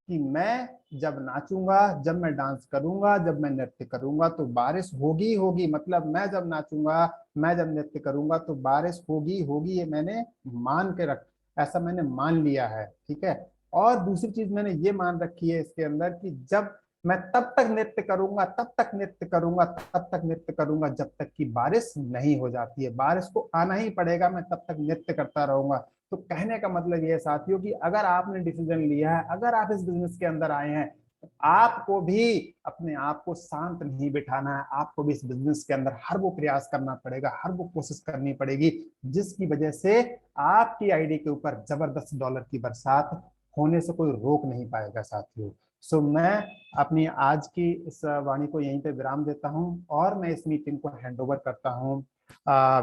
कि मैं जब नाचूंगा, जब मैं डांस करूंगा, जब मैं नृत्य करूंगा तो बारिश होगी ही होगी। मतलब मैं जब नाचूंगा, मैं जब नृत्य करूंगा तो बारिश होगी होगी, ये मैंने मान के रख ऐसा मैंने मान लिया है। ठीक है। और दूसरी चीज मैंने ये मान रखी है इसके अंदर कि जब मैं तब तक नृत्य करूंगा, तब तक नृत्य करूंगा, तब तक नृत्य करूंगा जब तक कि बारिश नहीं हो जाती है। बारिश को आना ही पड़ेगा, मैं तब तक नृत्य करता रहूंगा। तो कहने का मतलब ये है साथियों कि अगर आपने डिसीजन लिया है, अगर आप इस बिजनेस के अंदर आए हैं, तो आपको भी अपने आप को शांत नहीं बिठाना है। आपको भी इस बिजनेस के अंदर हर वो प्रयास करना पड़ेगा, हर वो कोशिश करनी पड़ेगी जिसकी वजह से आपकी आईडी के ऊपर जबरदस्त डॉलर की बरसात होने से कोई रोक नहीं पाएगा साथियों। सो मैं अपनी आज की इस वाणी को यहीं पे विराम देता हूं और मैं इस मीटिंग को हैंड ओवर करता हूं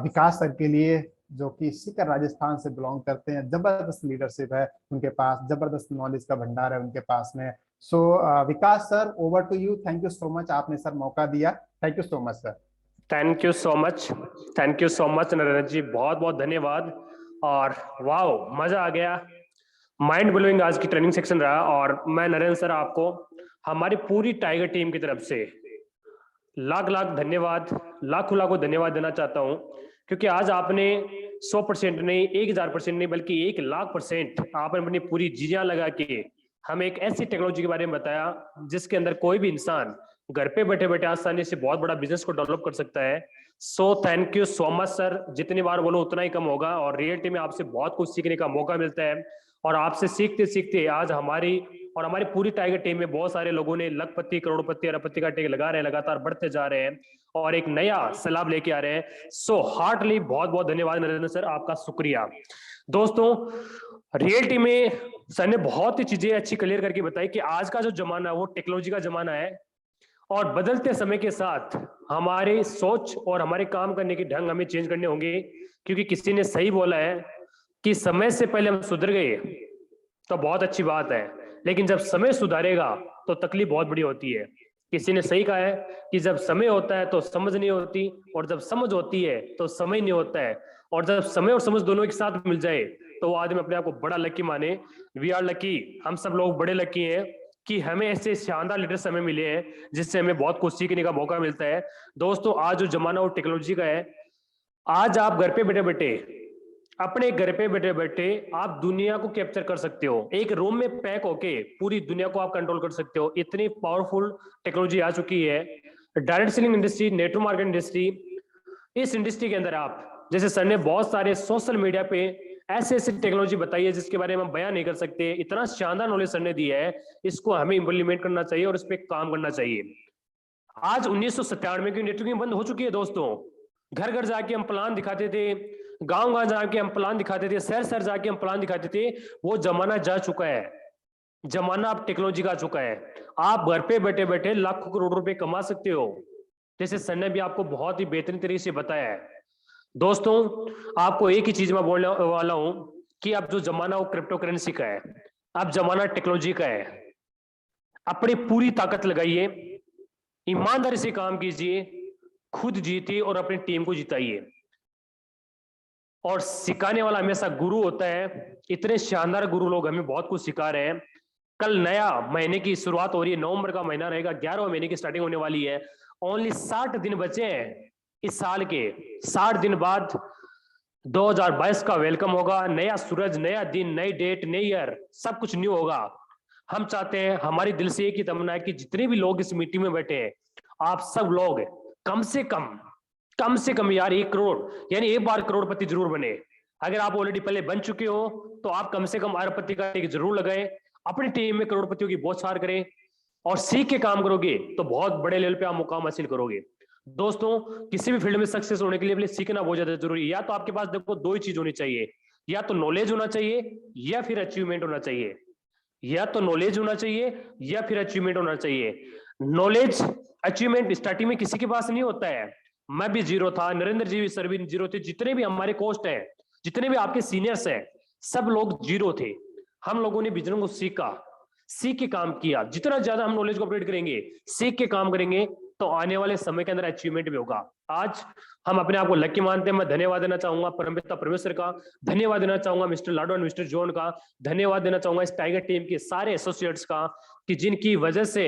विकास सर के लिए, जो कि सीकर राजस्थान से बिलोंग करते हैं। जबरदस्त लीडरशिप है उनके पास, जबरदस्त नॉलेज का भंडार है उनके पास में। So Vikas sir, over to you. Thank you so much, आपने सर मौका दिया। Thank you so much sir. Thank you so much, thank you so much Narendra ji, बहुत बहुत धन्यवाद। और वाओ, मजा आ गया, माइंड ब्लोइंग आज की ट्रेनिंग सेक्शन रहा। और मैं नरेंद्र सर आपको हमारी पूरी टाइगर टीम की तरफ से लाख लाख धन्यवाद, लाखों लाखों धन्यवाद देना चाहता हूं, क्योंकि आज आपने 100% नहीं, 1000% नहीं, बल्कि 1,00,000% आपने अपनी पूरी जियां लगा के हमें एक ऐसी टेक्नोलॉजी के बारे में बताया जिसके अंदर कोई भी इंसान घर पे बैठे बैठे आसानी से बहुत बड़ा बिजनेस को डेवलप कर सकता है। So thank you so much sir, जितनी बार बोलो उतना ही कम होगा और रियलिटी में आपसे बहुत कुछ सीखने का मौका मिलता है और आपसे सीखते सीखते आज हमारी और हमारी पूरी टाइगर टीम में बहुत सारे लोगों ने लखपति, करोड़पति, अरबपति का टेक लगा रहे हैं, लगातार बढ़ते जा रहे हैं और एक नया सैलाब लेके आ रहे हैं। सो हार्टली बहुत बहुत धन्यवाद नरेंद्र सर, आपका शुक्रिया। दोस्तों रियलिटी में सर ने बहुत ही चीजें अच्छी क्लियर करके बताई कि आज का जो जमाना है वो टेक्नोलॉजी का जमाना है और बदलते समय के साथ हमारी सोच और हमारे काम करने के ढंग हमें चेंज करने होंगे, क्योंकि किसी ने सही बोला है कि समय से पहले हम सुधर गए तो बहुत अच्छी बात है, लेकिन जब समय सुधारेगा तो तकलीफ बहुत बड़ी होती है। किसी ने सही कहा है कि जब समय होता है तो समझ नहीं होती और जब समझ होती है तो समय नहीं होता है, और जब समय और समझ दोनों एक साथ मिल जाए तो वो आदमी अपने आप को बड़ा लकी माने। वी आर लकी, हम सब लोग बड़े लकी हैं कि हमें ऐसे शानदार लीडर्स हमें मिले हैं जिससे हमें बहुत कुछ सीखने का मौका मिलता है। दोस्तों आज जो जमाना वो टेक्नोलॉजी का है, आज आप घर पे बैठे बैठे अपने घर पे बैठे बैठे आप दुनिया को कैप्चर कर सकते हो, एक रूम में पैक होके पूरी दुनिया को आप कंट्रोल कर सकते हो। इतनी पावरफुल टेक्नोलॉजी आ चुकी है। Direct selling industry, network marketing industry, इस इंडस्ट्री के अंदर आप जैसे सर ने बहुत सारे सोशल मीडिया पे ऐसे ऐसी टेक्नोलॉजी बताई है जिसके बारे में हम बयान नहीं कर सकते। इतना शानदार नॉलेज सर ने दिया है, इसको हमें इंप्लीमेंट करना चाहिए और इस पे काम करना चाहिए। आज 1997 की नेटवर्किंग बंद हो चुकी है दोस्तों। घर घर जाके हम प्लान दिखाते थे, गांव गांव जाके हम प्लान दिखाते थे, शहर शहर जाके हम प्लान दिखाते थे। वो जमाना जा चुका है, जमाना अब टेक्नोलॉजी का आ चुका है। आप घर पे बैठे बैठे लाखों करोड़ रुपए कमा सकते हो, जैसे सर ने भी आपको बहुत ही बेहतरीन तरीके से बताया है। दोस्तों आपको एक ही चीज मैं बोलने वाला हूं कि अब जो जमाना वो क्रिप्टो करेंसी का है, अब जमाना टेक्नोलॉजी का है। अपनी पूरी ताकत लगाइए, ईमानदारी से काम कीजिए, खुद जीतिए और अपनी टीम को जिताइए। और सिखाने वाला हमेशा गुरु होता है। इतने शानदार गुरु लोग हमें बहुत कुछ सिखा रहे हैं। कल नया महीने की शुरुआत हो रही है, नवंबर का महीना रहेगा, 11वें महीने की स्टार्टिंग होने वाली है। ओनली 60 दिन बचे हैं इस साल के। 60 दिन बाद 2022 का वेलकम होगा। नया सूरज, नया दिन, नई डेट, नई ईयर, सब कुछ न्यू होगा। हम चाहते हैं, हमारी दिल से एक ही तमन्ना है कि जितने भी लोग इस मीटिंग में बैठे हैं, आप सब लोग कम से कम यार 1 करोड़ यानी एक बार करोड़पति जरूर बने। अगर आप ऑलरेडी पहले बन चुके हो तो आप कम से कम अरबपति का टिक जरूर लगाएं, अपनी टीम में करोड़पतियों की बौछार करें और सीख के काम करोगे तो बहुत बड़े लेवल पे आप मुकाम हासिल करोगे। दोस्तों किसी भी फील्ड में सक्सेस होने के लिए सीखना बहुत ज्यादा जरूरी है। या तो आपके पास देखो 2 ही चीज होनी चाहिए, या तो नॉलेज होना चाहिए या फिर अचीवमेंट होना चाहिए। या तो नॉलेज होना चाहिए या फिर अचीवमेंट होना चाहिए। नॉलेज अचीवमेंट स्टार्टिंग में किसी के पास नहीं होता है। मैं भी जीरो था, नरेंद्र जी भी, सर भी जीरो थे, जितने भी हमारे कोस्ट हैं, जितने भी आपके सीनियर्स हैं, सब लोग जीरो थे। हम लोगों ने बिजनेस को सीख के काम किया। जितना ज्यादा हम नॉलेज को अपडेट करेंगे, सीख के काम करेंगे, तो आने वाले समय के अंदर अचीवमेंट भी होगा। आज हम अपने आप को लकी मानते हैं। मैं धन्यवाद देना चाहूंगा परमपिता परमेश्वर का, धन्यवाद देना चाहूंगा मिस्टर लाडो और मिस्टर जॉन का, धन्यवाद देना चाहूंगा इस टाइगर टीम के सारे एसोसिएट्स का, कि जिनकी वजह से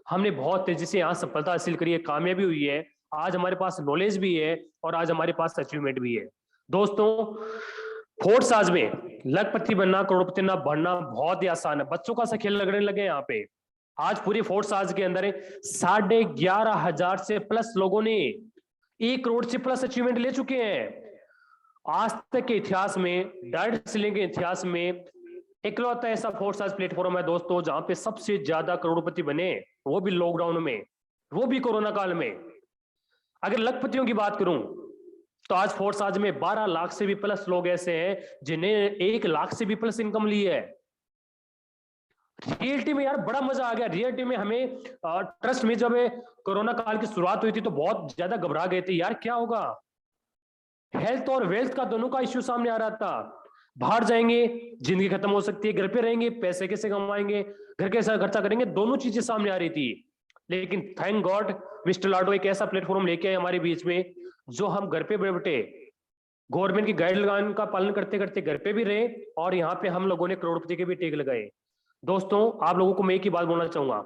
हमने बहुत तेजी से यहाँ सफलता हासिल करी है, कामयाबी हुई है। आज हमारे पास नॉलेज भी है और आज हमारे पास अचीवमेंट भी है। दोस्तों फोर्स आज में लखपति बनना, करोड़पति ना बनना बहुत ही आसान है। बच्चों का सा खेल लगने लगे यहाँ पे। आज पूरी फोर्स आज के अंदर 11,500 से प्लस लोगों ने 1 करोड़ से प्लस अचीवमेंट ले चुके हैं। आज तक के इतिहास में, डायरेक्ट सेलिंग के इतिहास में इकलौता ऐसा फोर्स आज प्लेटफॉर्म है दोस्तों जहां पे सबसे ज्यादा करोड़पति बने, वो भी लॉकडाउन में, वो भी कोरोना काल में। अगर लखपतियों की बात करूं तो आज फोर्स आज में 12 लाख से भी प्लस लोग ऐसे हैं जिन्हें 1 लाख से भी प्लस इनकम ली है। रियलिटी में यार बड़ा मजा आ गया। रियलिटी में हमें ट्रस्ट में जब कोरोना काल की शुरुआत हुई थी तो बहुत ज्यादा घबरा गए थे, यार क्या होगा। हेल्थ और वेल्थ का दोनों का इश्यू सामने आ रहा था। बाहर जाएंगे जिंदगी खत्म हो सकती है, घर पे रहेंगे पैसे कैसे कमाएंगे, घर कैसा खर्चा करेंगे, दोनों चीजें सामने आ रही थी। लेकिन थैंक गॉड मिस्टर लाडो एक ऐसा प्लेटफॉर्म लेके आए हमारे बीच में, जो हम घर पे बैठे गवर्नमेंट की गाइडलाइन का पालन करते करते घर पे भी रहे और यहाँ पे हम लोगों ने करोड़पति के भी टेक लगाए। दोस्तों आप लोगों को मैं एक ही बात बोलना चाहूंगा,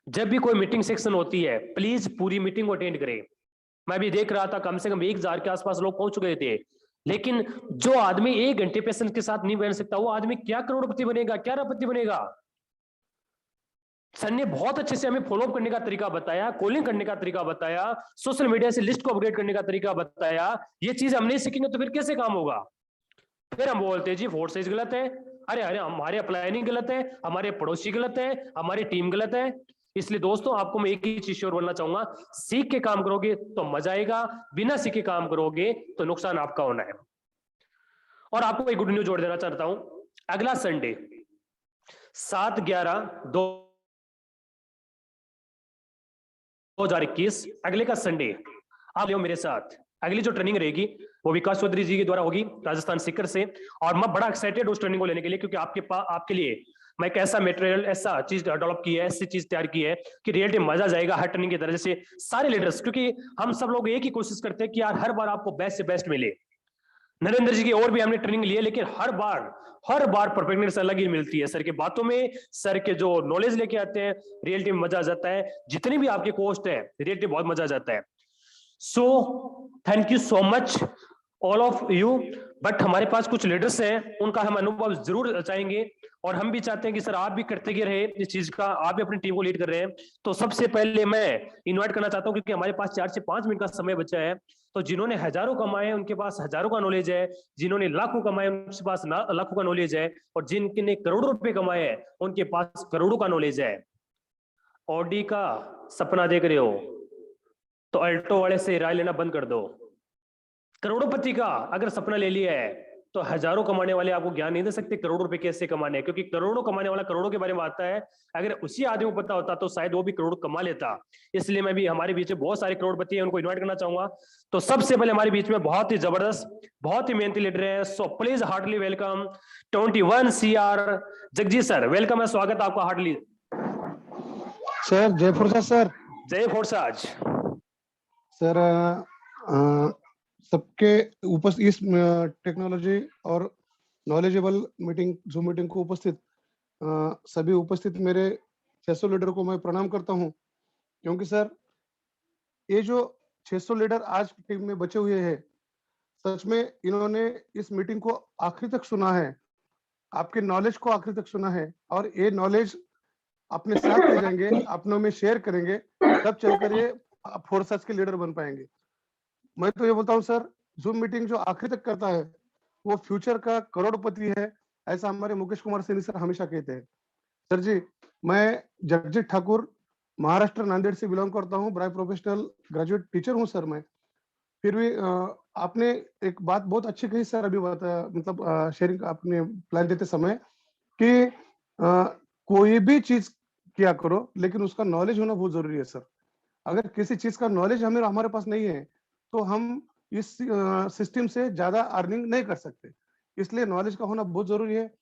जब भी कोई मीटिंग सेक्शन होती है प्लीज पूरी मीटिंग को अटेंड करें। मैं भी देख रहा था कम से कम 1,000 के आसपास लोग पहुंच गए थे। लेकिन जो आदमी 1 घंटे पेशेंट के साथ नहीं बैठ सकता, वो आदमी क्या करोड़पति बनेगा, क्या अरबपति बनेगा। सर ने बहुत अच्छे से हमें फॉलोअप करने का तरीका बताया, कॉलिंग करने का तरीका बताया, सोशल मीडिया से लिस्ट को अपडेट करने का तरीका बताया। ये चीज हम नहीं सीखेंगे तो फिर कैसे काम होगा? फिर हम बोलते हैं जी फोर्सेज गलत है, अरे अरे हमारे प्लानिंग गलत है, हमारे पड़ोसी गलत है, हमारी टीम गलत है। इसलिए दोस्तों आपको मैं एक ही चीज और बोलना चाहूंगा, सीख के काम करोगे तो मजा आएगा, बिना सीखे काम करोगे तो नुकसान आपका होना है। और आपको एक गुड न्यूज जोड़ देना चाहता हूं, अगला संडे 7/11/2021 अगले का संडे आप लियो मेरे साथ। अगली जो ट्रेनिंग रहेगी वो विकास चौधरी जी के द्वारा होगी राजस्थान सीकर से, और मैं बड़ा एक्साइटेड उस ट्रेनिंग को लेने के लिए, क्योंकि आपके लिए मैं एक ऐसा मटेरियल, ऐसा चीज डेवलप की है, ऐसी चीज तैयार की है कि रियलिटी मजा जाएगा हर ट्रेनिंग की तरह से। सारे लीडर्स, क्योंकि हम सब लोग एक ही कोशिश करते हैं कि यार हर बार आपको बेस्ट से बेस्ट मिले। नरेंद्र जी की और भी हमने ट्रेनिंग ली है, लेकिन हर बार परफेक्टनेस अलग ही मिलती है। सर की बातों में, सर के जो नॉलेज लेके आते हैं, रियलिटी में मजा आ जाता है। जितनी भी आपके कोस्ट है, रियलिटी बहुत मजा आ जाता है। So thank you so much all of you. But हमारे पास कुछ लीडर्स हैं, उनका हम अनुभव जरूर चाहेंगे, और हम भी चाहते हैं कि सर आप भी करते रहे इस चीज का, आप भी अपनी टीम को लीड कर रहे हैं। तो सबसे पहले मैं इनवाइट करना चाहता हूं, क्योंकि हमारे पास 4 से 5 मिनट का समय बचा है, तो जिन्होंने हजारों कमाए उनके पास हजारों का नॉलेज है, जिन्होंने लाखों कमाए उनके पास लाखों का नॉलेज है, और जिनने करोड़ों रुपए कमाए हैं उनके पास करोड़ों का नॉलेज है। ऑडी का सपना देख रहे हो तो अल्टो वाले से राय लेना बंद कर दो। करोड़पति का अगर सपना ले लिया है तो हजारों कमाने वाले आपको ज्ञान नहीं दे सकते करोड़ों रुपए कैसे कमाने हैं, क्योंकि करोड़ों कमाने वाला करोड़ों के बारे में आता है। अगर उसी आदमी को पता होता तो शायद वो भी करोड़ कमा लेता। इसलिए मैं भी हमारे बीच में बहुत सारे करोड़पति हैं, उनको इन्वाइट करना चाहूंगा। तो सबसे पहले हमारे बीच में बहुत ही जबरदस्त, बहुत ही मेहनती लीडर है, so please Hartley welcome 21 CR Jagjit sir. Welcome है, स्वागत आपका हार्टली। सर जय फुरसा सर। जय फोर्साज सर सबके उपस्थित इस टेक्नोलॉजी और नॉलेजेबल मीटिंग जूम मीटिंग को उपस्थित सभी उपस्थित मेरे 600 लीडर को मैं प्रणाम करता हूं, क्योंकि सर ये जो 600 लीडर आज टीम में बचे हुए हैं, सच में इन्होंने इस मीटिंग को आखिरी तक सुना है, आपके नॉलेज को आखिरी तक सुना है, और ये नॉलेज अपने साथ ले जाएंगे, अपनों में शेयर करेंगे, तब चलकर ये फोर्सेस के लीडर बन पाएंगे। मैं तो ये बोलता हूँ सर, जूम मीटिंग जो आखिरी तक करता है वो फ्यूचर का करोड़पति है, ऐसा हमारे मुकेश कुमार सैनी सर हमेशा कहते हैं। सर जी, मैं जगजीत ठाकुर महाराष्ट्र नांदेड़ से बिलोंग करता हूँ, ब्राय प्रोफेशनल ग्रेजुएट टीचर हूँ सर मैं। फिर भी आपने एक बात बहुत अच्छी कही सर अभी मतलब शेयरिंग आपने प्लान देते समय कि कोई भी चीज किया करो लेकिन उसका नॉलेज होना बहुत जरूरी है सर। अगर किसी चीज का नॉलेज हमारे पास नहीं है तो हम इस सिस्टम से ज्यादा अर्निंग नहीं कर सकते, इसलिए नॉलेज का होना बहुत जरूरी है।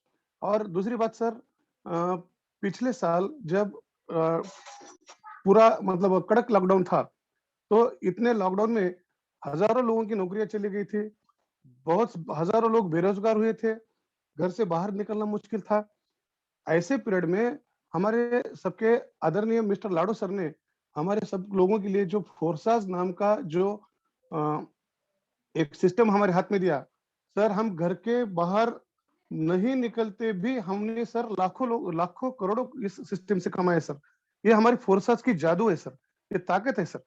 और दूसरी बात सर, पिछले साल जब पूरा मतलब कड़क लॉकडाउन था, तो इतने लॉकडाउन में हजारों लोगों की नौकरियां चली गई थी, बहुत हजारों लोग बेरोजगार हुए थे, घर से बाहर निकलना मुश्किल था। ऐसे पीरियड में हमारे सबके आदरणीय मिस्टर लाडो सर ने हमारे सब लोगों के लिए जो फोर्साज नाम का जो एक सिस्टम हमारे हाथ में दिया सर, हम घर के बाहर नहीं निकलते भी हमने सर लाखों करोड़ों इस सिस्टम से कमाए सर। ये हमारी फोर्सेस की जादू है सर, ये ताकत है सर।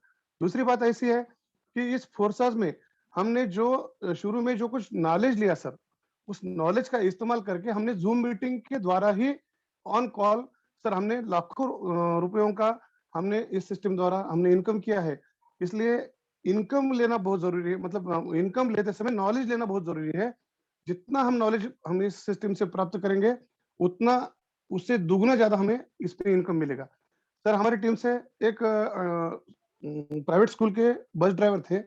दूसरी बात ऐसी है कि इस फोर्सेस में हमने जो शुरू में जो कुछ नॉलेज लिया सर, उस नॉलेज का इस्तेमाल करके हमने जूम मीटिंग के द्वारा ही ऑन कॉल सर हमने लाखों रुपयों का हमने इस सिस्टम द्वारा हमने इनकम किया है। इसलिए इनकम लेना बहुत जरूरी है, मतलब इनकम लेते समय नॉलेज लेना बहुत जरूरी है। जितना हम नॉलेज हम इस सिस्टम से प्राप्त करेंगे उतना उससे दुगना ज्यादा हमें इसमें इनकम मिलेगा। सर हमारी टीम से एक प्राइवेट स्कूल के बस ड्राइवर थे,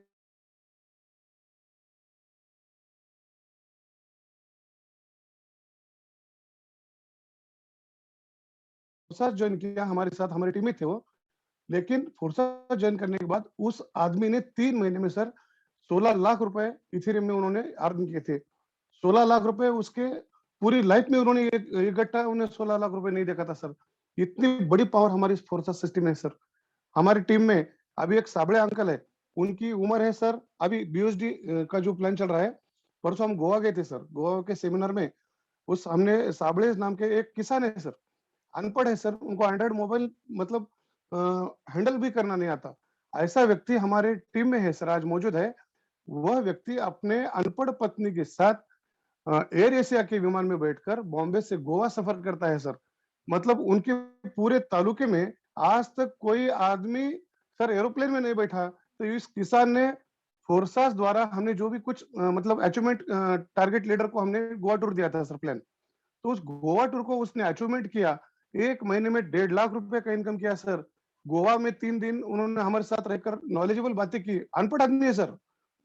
फोर्सा ज्वाइन किया हमारे साथ, हमारी टीम में थे वो, लेकिन फोर्सा ज्वाइन करने के बाद उस आदमी ने 3 महीने में सर 16 लाख रुपए इथेरियम में उन्होंने अर्न किए थे। 16 लाख रुपए उसके पूरी लाइफ में उन्होंने इकट्ठा उन्हें 16 लाख रुपए नहीं देखा था सर। इतनी बड़ी पावर हमारी फोर्सा सिस्टम है सर। हमारी टीम में अभी एक साबड़े अंकल है, उनकी उम्र है सर, अभी BSD का जो प्लान चल रहा है, परसों हम गोवा गए थे सर, गोवा के सेमिनार में उस हमने साबड़े नाम के एक किसान है सर, अनपढ़ है सर, उनको एंड्रॉइड मोबाइल मतलब हैंडल भी करना नहीं आता। ऐसा व्यक्ति हमारे टीम में है सर, आज मौजूद है। वह व्यक्ति अपने अनपढ़ पत्नी के साथ एयर एशिया के विमान में बैठकर बॉम्बे से गोवा सफर करता है सर। मतलब उनके पूरे तालुके में आज तक कोई आदमी सर एरोप्लेन में नहीं बैठा। तो इस किसान ने फोर्सास द्वारा हमने जो भी कुछ मतलब अचीवमेंट टारगेट लीडर को हमने गोवा टूर दिया था सर प्लान। तो उस गोवा टूर को उसने अचीवमेंट किया। 1 महीने में 1.5 लाख रुपए का इनकम किया सर। गोवा में 3 दिन उन्होंने हमारे साथ रहकर नॉलेजेबल बातें की। अनपढ़ आदमी है सर,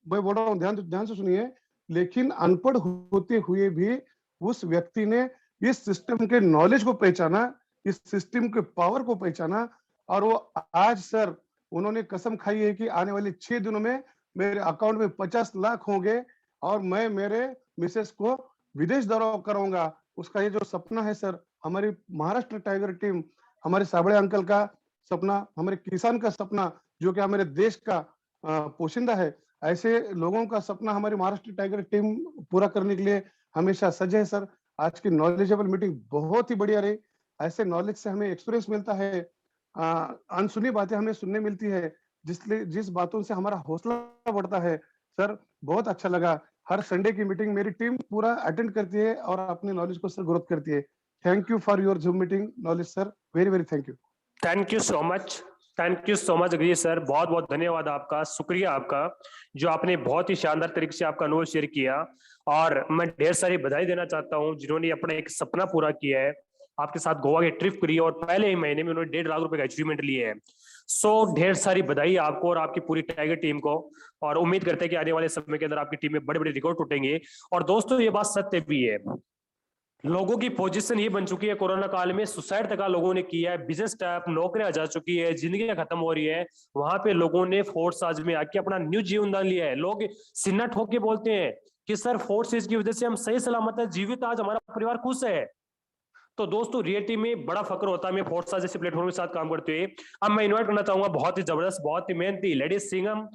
मैं बोल रहा हूँ, ध्यान से सुनिए। लेकिन अनपढ़ होते हुए भी उस व्यक्ति ने इस सिस्टम के नॉलेज को पहचाना, इस सिस्टम के पावर को पहचाना, और वो आज सर उन्होंने कसम खाई है कि आने वाले 6 दिनों में मेरे अकाउंट में 50 लाख होंगे और मैं मेरे मिसेस को विदेश दौरा कराऊंगा। उसका ये जो सपना है सर, हमारी महाराष्ट्र टाइगर टीम, हमारे साबळे अंकल का सपना, हमारे किसान का सपना, जो कि हमारे देश का पोशिंदा है, ऐसे लोगों का सपना हमारी महाराष्ट्र टाइगर टीम पूरा करने के लिए हमेशा सज्ज है सर। आज की नॉलेजेबल मीटिंग बहुत ही बढ़िया रही। ऐसे नॉलेज से हमें एक्सपीरियंस मिलता है, अनसुनी बातें हमें सुनने मिलती है, जिस बातों से हमारा हौसला बढ़ता है। सर बहुत अच्छा लगा। हर संडे की मीटिंग मेरी टीम पूरा अटेंड करती है और अपने नॉलेज को सर ग्रोथ करती है। Thank you for your zoom meeting knowledge sir, very very thank you. Thank you so much, thank you so much अग्रजी सर, बहुत बहुत धन्यवाद आपका, शुक्रिया आपका, जो आपने बहुत ही शानदार तरीके से आपका अनुभव शेयर किया। और मैं ढेर सारी बधाई देना चाहता हूं जिन्होंने अपना एक सपना पूरा किया है, आपके साथ गोवा की ट्रिप करी और पहले ही महीने में उन्होंने 1.5 लाख रुपए का अचीवमेंट लिए है। सो ढेर सारी बधाई आपको और आपकी पूरी टाइगर टीम को, और उम्मीद करते हैं कि आने वाले समय के अंदर आपकी टीम में बड़े बड़े रिकॉर्ड टूटेंगे। और दोस्तों ये बात सत्य भी है, लोगों की पोजीशन ये बन चुकी है, कोरोना काल में सुसाइड तक लोगों ने किया है, बिजनेस टाइप नौकरियां जा चुकी है, जिंदगी खत्म हो रही है, वहां पे लोगों ने फोर्स आज में आके अपना न्यू जीवन दान लिया है। लोग सीना ठोक के बोलते हैं कि सर फोर्सेज की वजह से हम सही सलामत है, जीवित, आज हमारा परिवार खुश है। तो दोस्तों रियलिटी में बड़ा फक्र होता है मैं फोर्सा जैसे प्लेटफॉर्म के साथ काम करते हुए। अब मैं इन्वाइट करना चाहूंगा बहुत ही जबरदस्त, बहुत ही मेहनती लेडीज सिंगम,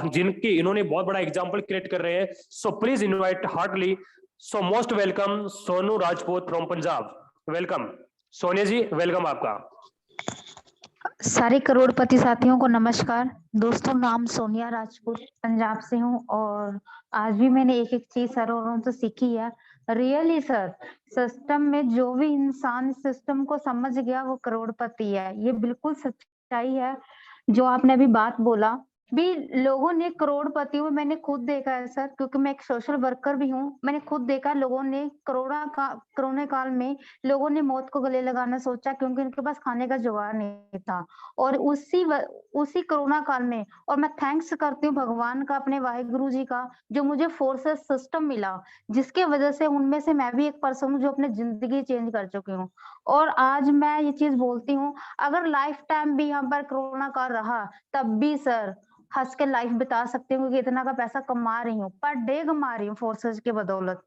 जिनकी इन्होंने बहुत बड़ा एग्जाम्पल क्रिएट कर रहे हैं। So please invite heartly, so most welcome Sonu Rajput from Punjab. Welcome Sonia ji, welcome आपका। सारे करोड़पति साथियों को नमस्कार। दोस्तों नाम सोनिया राजपूत, पंजाब से हूँ और आज भी मैंने एक एक चीज सरों से सीखी है। रियली सर, सिस्टम में जो भी इंसान सिस्टम को समझ गया वो करोड़पति है, ये बिल्कुल सच्चाई है। जो आपने अभी बात बोला भी, लोगों ने करोड़पति में मैंने खुद देखा है सर, क्योंकि मैं एक सोशल वर्कर भी हूँ। मैंने खुद देखा लोगों ने कोरोना काल में लोगों ने मौत को गले लगाना सोचा, क्योंकि उनके पास खाने का जुगाड़ नहीं था। और उसी कोरोना काल में, और मैं थैंक्स करती हूँ भगवान का, अपने वाहिगुरु जी का, जो मुझे फोर्सेस सिस्टम मिला, जिसके वजह से उनमें से मैं भी एक पर्सन हूँ जो अपनी जिंदगी चेंज कर चुकी हूँ। और आज मैं ये चीज बोलती हूँ, अगर लाइफ टाइम भी यहाँ पर कोरोना काल रहा तब भी सर हंस के लाइफ बिता सकती हूँ, क्योंकि इतना का पैसा कमा रही हूँ, पर डे कमा रही हूँ फोर्सेज के बदौलत।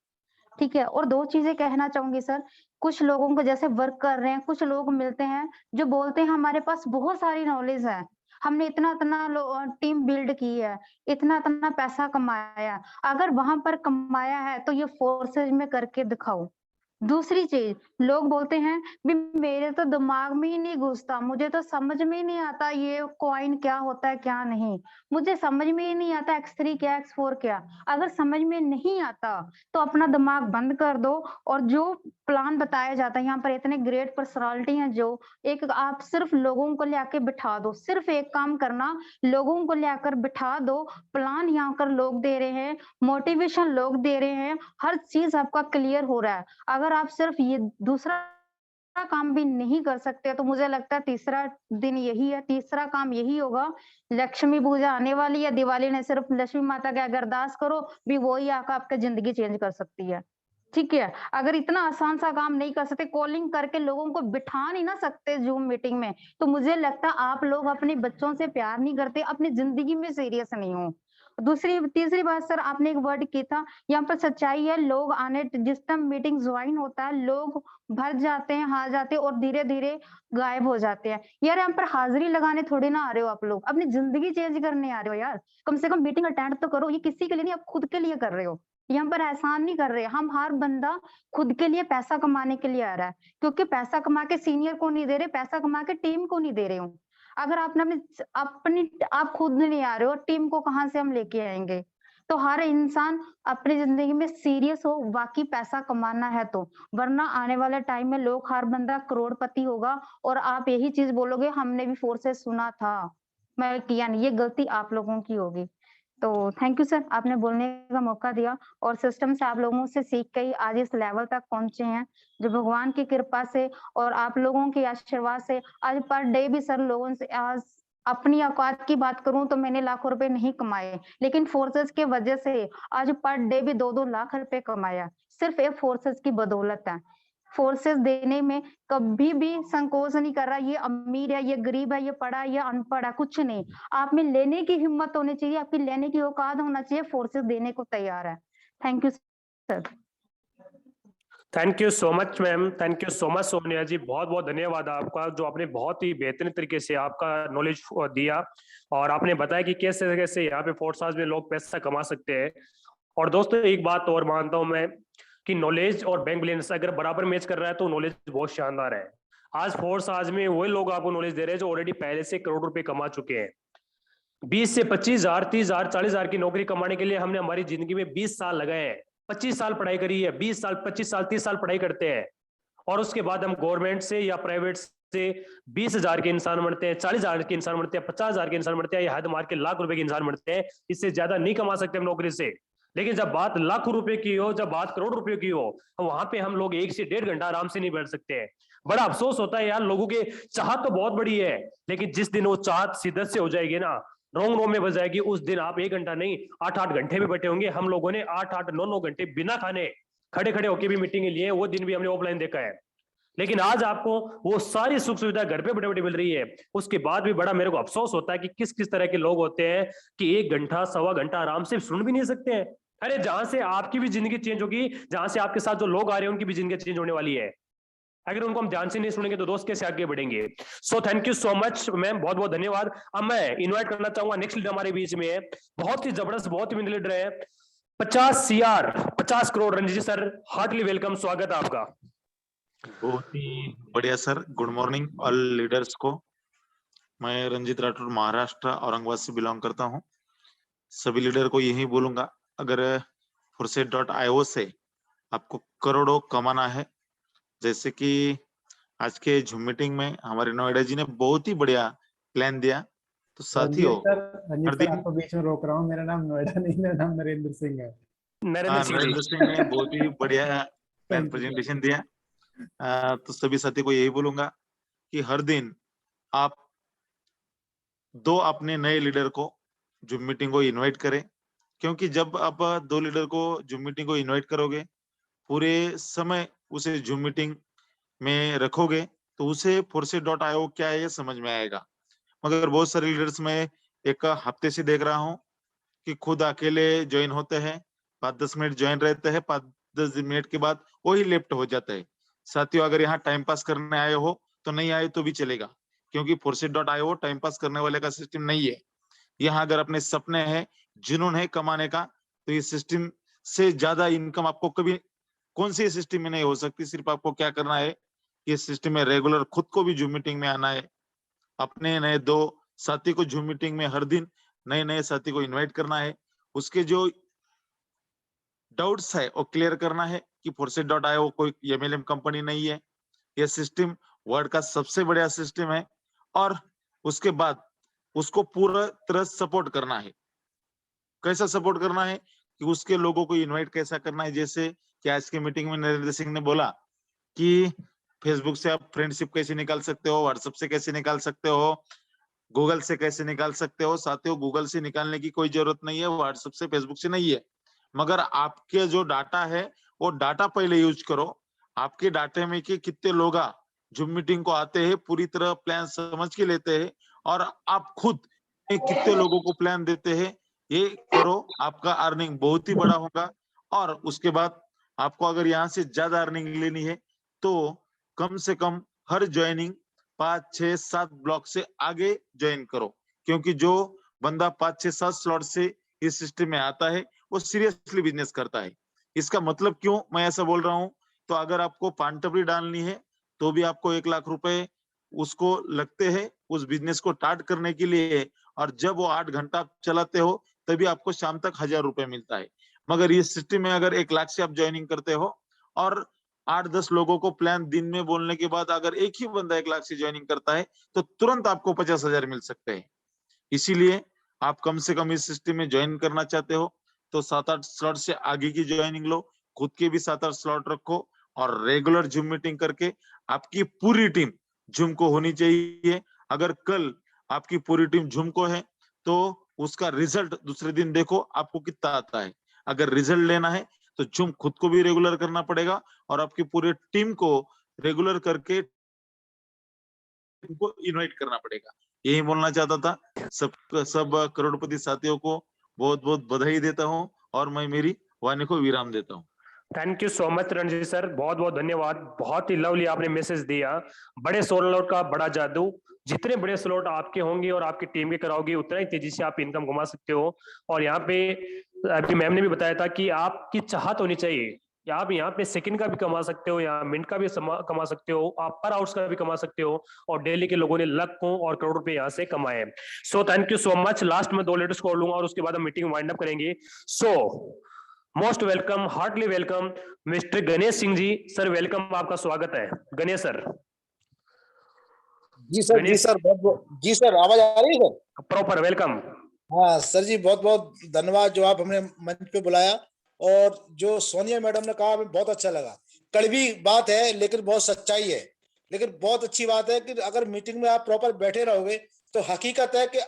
ठीक है। और 2 चीजें कहना चाहूंगी सर। कुछ लोगों को जैसे वर्क कर रहे हैं, कुछ लोग मिलते हैं जो बोलते हैं हमारे पास बहुत सारी नॉलेज है, हमने इतना इतना टीम बिल्ड की है, इतना इतना पैसा कमाया। अगर वहां पर कमाया है तो ये फोर्सेज में करके दिखाओ। दूसरी चीज, लोग बोलते हैं भी मेरे तो दिमाग में ही नहीं घुसता, मुझे तो समझ में ही नहीं आता ये कॉइन क्या होता है क्या नहीं, मुझे समझ में ही नहीं आता x3 क्या x4 क्या। अगर समझ में नहीं आता तो अपना दिमाग बंद कर दो और जो प्लान बताया जाता है, यहाँ पर इतने ग्रेट पर्सनालिटी हैं, जो एक आप सिर्फ लोगों को लेकर बिठा दो, सिर्फ एक काम करना, लोगों को लेकर बिठा दो। प्लान यहाँ कर लोग दे रहे हैं, मोटिवेशन लोग दे रहे हैं, हर चीज आपका क्लियर हो रहा है। अगर आप सिर्फ ये दूसरा काम भी नहीं कर सकते तो मुझे लगता है तीसरा दिन यही है, तीसरा काम यही होगा। लक्ष्मी पूजा आने वाली है, दिवाली ने सिर्फ लक्ष्मी माता के अगर अरदास करो भी, वही आकर आपका जिंदगी चेंज कर सकती है। ठीक है। अगर इतना आसान सा काम नहीं कर सकते, कॉलिंग करके लोगों को बिठा नहीं ना सकते जूम मीटिंग में, तो मुझे लगता है आप लोग अपने बच्चों से प्यार नहीं करते, अपनी जिंदगी में सीरियस नहीं हो। तीसरी बात सर, आपने एक वर्ड की था, यहाँ पर सच्चाई है, लोग आने जिस टाइम मीटिंग ज्वाइन होता है, लोग भर जाते हैं, हार जाते हैं और धीरे धीरे गायब हो जाते हैं। यार यहाँ पर हाजिरी लगाने थोड़ी ना आ रहे हो आप लोग, अपनी जिंदगी चेंज करने आ रहे हो यार। कम से कम मीटिंग अटेंड तो करो, ये किसी के लिए नहीं, आप खुद के लिए कर रहे हो। यहाँ पर एहसान नहीं कर रहे, हम हर बंदा खुद के लिए पैसा कमाने के लिए आ रहा है, क्योंकि पैसा कमा के सीनियर को नहीं दे रहे, पैसा कमा के टीम को नहीं दे रहे हूँ। अगर अपनी आप खुद नहीं आ रहे हो, टीम को कहाँ से हम लेके आएंगे? तो हर इंसान अपनी जिंदगी में सीरियस हो, वाकई पैसा कमाना है तो, वरना आने वाले टाइम में लोग हर बंदा करोड़पति होगा और आप यही चीज बोलोगे हमने भी फोर्सेस सुना था, मैं किया नहीं। ये गलती आप लोगों की होगी। तो थैंक यू सर, आपने बोलने का मौका दिया और सिस्टम से आप लोगों से सीख के ही आज इस लेवल तक पहुंचे हैं, जो भगवान की कृपा से और आप लोगों के आशीर्वाद से आज पर डे भी सर लोगों से आज अपनी औकात की बात करूं तो मैंने लाखों रुपए नहीं कमाए, लेकिन फोर्सेस के वजह से आज पर डे भी 2-2 लाख रुपए कमाया, सिर्फ एक फोर्सेस की बदौलत है। फोर्सेस देने में कभी भी संकोच नहीं कर रहा, ये अमीर है, ये गरीब है, ये पढ़ा है, ये अनपढ़ है, कुछ नहीं। आप में लेने की हिम्मत होनी चाहिए, आपकी लेने की औकात होना चाहिए, फोर्सेस देने को तैयार है। Thank you sir. Thank you so much ma'am, thank you so much Sonia ji, बहुत बहुत धन्यवाद आपका, जो आपने बहुत ही बेहतरीन तरीके से आपका नॉलेज दिया और आपने बताया कि कैसे कैसे यहाँ पे फोर्स आज में लोग पैसा कमा सकते हैं। और दोस्तों एक बात और मानता हूं मैं कि नॉलेज और बैंक बैलेंस अगर बराबर मैच कर रहा है तो नॉलेज बहुत शानदार है। आज फोर्स आज में वही लोग आपको नॉलेज दे रहे हैं जो ऑलरेडी पहले से करोड़ रुपए कमा चुके हैं। 20 से 25,000, 30,000, 40,000 की नौकरी कमाने के लिए हमने हमारी जिंदगी में 20 साल लगाए हैं, 25 साल पढ़ाई करी है, 20 साल, 25 साल, 30 साल पढ़ाई करते हैं और उसके बाद हम गवर्नमेंट से या प्राइवेट से 20,000 के इंसान बनते हैं, 40,000 के इंसान बनते हैं, 50,000 के इंसान बनते हैं, या हद मार के लाख रुपए के इंसान बनते हैं। इससे ज्यादा नहीं कमा सकते हम नौकरी से। लेकिन जब बात लाखों रुपए की हो, जब बात करोड़ रुपए की हो, वहां पे हम लोग 1 से 1.5 घंटा आराम से नहीं बैठ सकते हैं। बड़ा अफसोस होता है यार, लोगों के चाहत तो बहुत बड़ी है, लेकिन जिस दिन वो चाहत शिद्दत से हो जाएगी ना, रॉन्ग रो में बज जाएगी, उस दिन आप 1 घंटा नहीं 8-8 घंटे भी बैठे होंगे। हम लोगों ने 8-8, 9-9 घंटे बिना खाने खड़े खड़े होकर भी मीटिंग लिए, वो दिन भी हमने ऑफलाइन देखा है। लेकिन आज आपको वो सारी सुख सुविधा घर पे बैठे बैठे मिल रही है, उसके बाद भी बड़ा मेरे को अफसोस होता है कि किस किस तरह के लोग होते हैं कि 1 घंटा, सवा घंटा आराम से सुन भी नहीं सकते हैं। अरे जहां से आपकी भी जिंदगी चेंज होगी, जहां से आपके साथ जो लोग आ रहे हैं उनकी भी जिंदगी चेंज होने वाली है। अगर उनको हम ध्यान से नहीं सुनेंगे तो दोस्त कैसे आगे बढ़ेंगे। So thank you so much ma'am, बहुत बहुत धन्यवाद। अब मैं इनवाइट करना चाहूंगा नेक्स्ट लीडर हमारे बीच में है, बहुत ही जबरदस्त, बहुत ही लीडर है, 50 CR 50 करोड़ रंजीत जी सर, हार्टली वेलकम, स्वागत है आपका। बहुत ही बढ़िया sir. Good morning all leaders को। मैं रंजीत राठौर महाराष्ट्र औरंगाबाद से बिलोंग करता हूं। सभी लीडर को यही बोलूंगा, अगर forset.io से आपको करोड़ों कमाना है, जैसे कि आज के झूम मीटिंग में हमारे नोएडा जी ने बहुत ही बढ़िया प्लान दिया, तो साथियों रंजीत सर आपको बीच में रोक रहा हूँ, मेरा नाम नोएडा नहीं, मेरा नाम नरेंद्र सिंह है। नरेंद्र सिंह ने बहुत ही बढ़िया प्लान प्रेजेंटेशन दिया। तो सभी साथी को यही बोलूंगा कि हर दिन आप 2 अपने नए लीडर को जूम मीटिंग को इनवाइट करें, क्योंकि जब आप 2 लीडर को जूम मीटिंग को इनवाइट करोगे, पूरे समय उसे जूम मीटिंग में रखोगे, तो उसे forset.io क्या है ये समझ में आएगा। मगर बहुत सारे लीडर्स में एक हफ्ते से देख रहा हूँ कि खुद अकेले ज्वाइन होते हैं, 5-10 मिनट ज्वाइन रहते हैं, 5-10 मिनट के बाद वही लेफ्ट हो जाता है। साथियों, अगर यहाँ टाइम पास करने आए हो तो नहीं आए तो भी चलेगा, क्योंकि forset.io टाइम पास करने वाले का सिस्टम नहीं है। यहाँ अगर अपने सपने हैं, जुनून है कमाने का, तो ये सिस्टम से ज्यादा इनकम आपको कभी कौन सी सिस्टम में नहीं हो सकती। सिर्फ आपको क्या करना है, ये सिस्टम में रेगुलर खुद को भी जूम मीटिंग में आना है, अपने नए 2 साथी को जूम मीटिंग में हर दिन नए नए साथी को इनवाइट करना है, उसके जो डाउट्स है वो क्लियर करना है कि forset.io कोई MLM कंपनी नहीं है, यह सिस्टम वर्ल्ड का सबसे बढ़िया सिस्टम है। और उसके बाद उसको पूरा तरह सपोर्ट करना है। कैसा सपोर्ट करना है कि उसके लोगों को इनवाइट कैसा करना है, जैसे कि आज की मीटिंग में नरेंद्र सिंह ने बोला कि फेसबुक से आप फ्रेंडशिप कैसे निकाल सकते हो, व्हाट्सएप से कैसे निकाल सकते हो, गूगल से कैसे निकाल सकते हो। साथियों, गूगल से निकालने की कोई जरूरत नहीं है, व्हाट्सएप से, फेसबुक से नहीं है, मगर आपके जो डाटा है वो डाटा पहले यूज करो। आपके डाटे में कि कितने लोग जूम मीटिंग को आते हैं, पूरी तरह प्लान समझ के लेते हैं, और आप खुद कितने लोगों को प्लान देते हैं, ये करो, आपका अर्निंग बहुत ही बड़ा होगा। और उसके बाद आपको अगर यहाँ से ज्यादा अर्निंग लेनी है तो कम से कम हर ज्वाइनिंग 5, 6, 7 ब्लॉक से आगे ज्वाइन करो, क्योंकि जो बंदा 5, 6, 7 स्लॉट से इस सिस्टम में आता है वो सीरियसली बिजनेस करता है। इसका मतलब क्यों मैं ऐसा बोल रहा हूँ, तो अगर आपको पानटपरी डालनी है तो भी आपको 1 लाख रुपए उसको लगते हैं उस बिजनेस को स्टार्ट करने के लिए, और जब वो 8 घंटा आप चलाते हो तभी आपको शाम तक 1000 रुपए मिलता है। मगर ये सिस्टम में अगर 1 लाख से आप ज्वाइनिंग करते हो और 8-10 लोगों को प्लान दिन में बोलने के बाद अगर एक ही बंदा 1 लाख से ज्वाइनिंग करता है तो तुरंत आपको 50,000 मिल सकते हैं। इसीलिए आप कम से कम इस सिस्टम में ज्वाइन करना चाहते हो तो 7-8 स्लॉट से आगे की ज्वाइनिंग लो, खुद के भी 7-8 स्लॉट रखो और रेगुलर जूम मीटिंग करके आपकी पूरी टीम जूम को होनी चाहिए। अगर कल आपकी पूरी टीम जूम को है तो उसका रिजल्ट दूसरे दिन देखो आपको कितना आता है। अगर रिजल्ट लेना है तो जूम खुद को भी रेगुलर करना पड़ेगा और आपकी पूरी टीम को रेगुलर करके को इनवाइट करना पड़ेगा। यही बोलना चाहता था। सब करोड़पति साथियों को बहुत बहुत बधाई देता हूँ और मैं मेरी वाणी को विराम देता हूँ। Thank you so much Ranjit sir, बहुत बहुत धन्यवाद। बहुत ही लवली आपने मैसेज दिया। बड़े स्लॉट का बड़ा जादू, जितने बड़े स्लॉट आपके होंगे और आपकी टीम के कराओगे उतना ही तेजी से आप इनकम कमा सकते हो। और यहाँ पे आपकी मैम ने भी बताया था कि आपकी चाहत होनी चाहिए। आप यहाँ पे सेकंड का भी कमा सकते हो, यहाँ मिनट का भी कमा सकते हो, आप पर आवर्स का भी कमा सकते हो। और डेली के लोगों ने लाखों और करोड़ रुपए यहाँ से कमाए। So thank you so much. Last में 2 लेटर्स कॉल लूंगा और उसके बाद हम मीटिंग वाइंड अप करेंगे। So most welcome, heartily welcome mister Ganesh Singh ji. Sir welcome, आपका स्वागत है। गणेश सर। जी सर, जी सर, जी सर, आवाज आ रही है सर? Proper welcome. हाँ सर जी, बहुत बहुत धन्यवाद जो आप हमने मंच पे बुलाया। और जो सोनिया मैडम ने कहा हमें बहुत अच्छा लगा। कड़वी बात है लेकिन बहुत सच्चाई है। लेकिन बहुत अच्छी बात है कि अगर मीटिंग में आप प्रॉपर बैठे रहोगे तो हकीकत है कि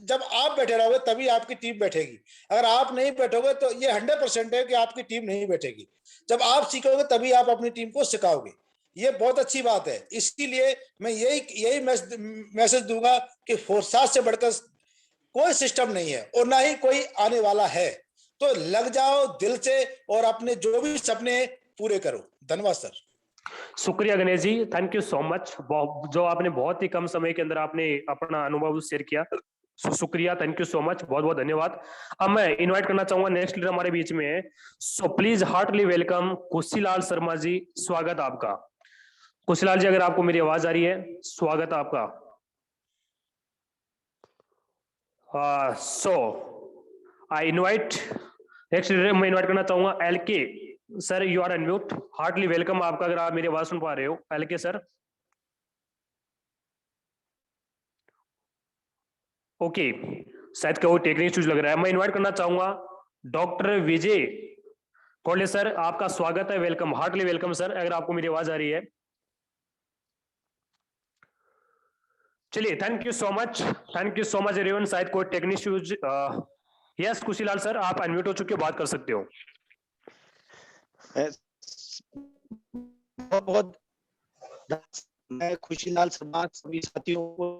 जब आप बैठे रहोगे तभी आपकी टीम बैठेगी। अगर आप नहीं बैठोगे तो ये 100% है कि आपकी टीम नहीं बैठेगी। जब आप सीखोगे तभी आप अपनी टीम को सिखाओगे। ये बहुत अच्छी बात है। इसीलिए मैं यही मैसेज दूंगा कि फोर्सास से बढ़कर कोई सिस्टम नहीं है और ना ही कोई आने वाला है। तो लग जाओ दिल से और अपने जो भी सपने पूरे करो। धन्यवाद सर। शुक्रिया Ganesh ji, thank you so much. जो आपने बहुत ही कम समय के अंदर आपने अपना अनुभव शेयर किया, शुक्रिया, थैंक यू सो मच, बहुत बहुत धन्यवाद। अब मैं इनवाइट करना चाहूंगा नेक्स्ट लीडर हमारे बीच में है। So please Hartley welcome Khushilal Sharma ji, स्वागत आपका। खुशीलाल जी, अगर आपको मेरी आवाज आ रही है, स्वागत आपका। So I invite next leader, मैं इनवाइट करना चाहूंगा LK sir, you are unmute. Heartly welcome आपका, अगर आप मेरी आवाज सुन पा रहे हो। LK sir. ओके, शायद कोई टेक्निक इश्यूज लग रहा है। मैं इनवाइट करना चाहूंगा डॉक्टर विजय कोल्हे सर, आपका स्वागत है, वेलकम, हार्टली वेलकम सर, अगर आपको मेरी आवाज आ रही है। चलिए, thank you so much, thank you so much everyone. शायद कोई technique issues. Yes Khushilal sir, आप अनम्यूट हो चुके हो, बात कर सकते हो। बहुत बहुत मैं खुशीलाल शर्मा सभी साथियों को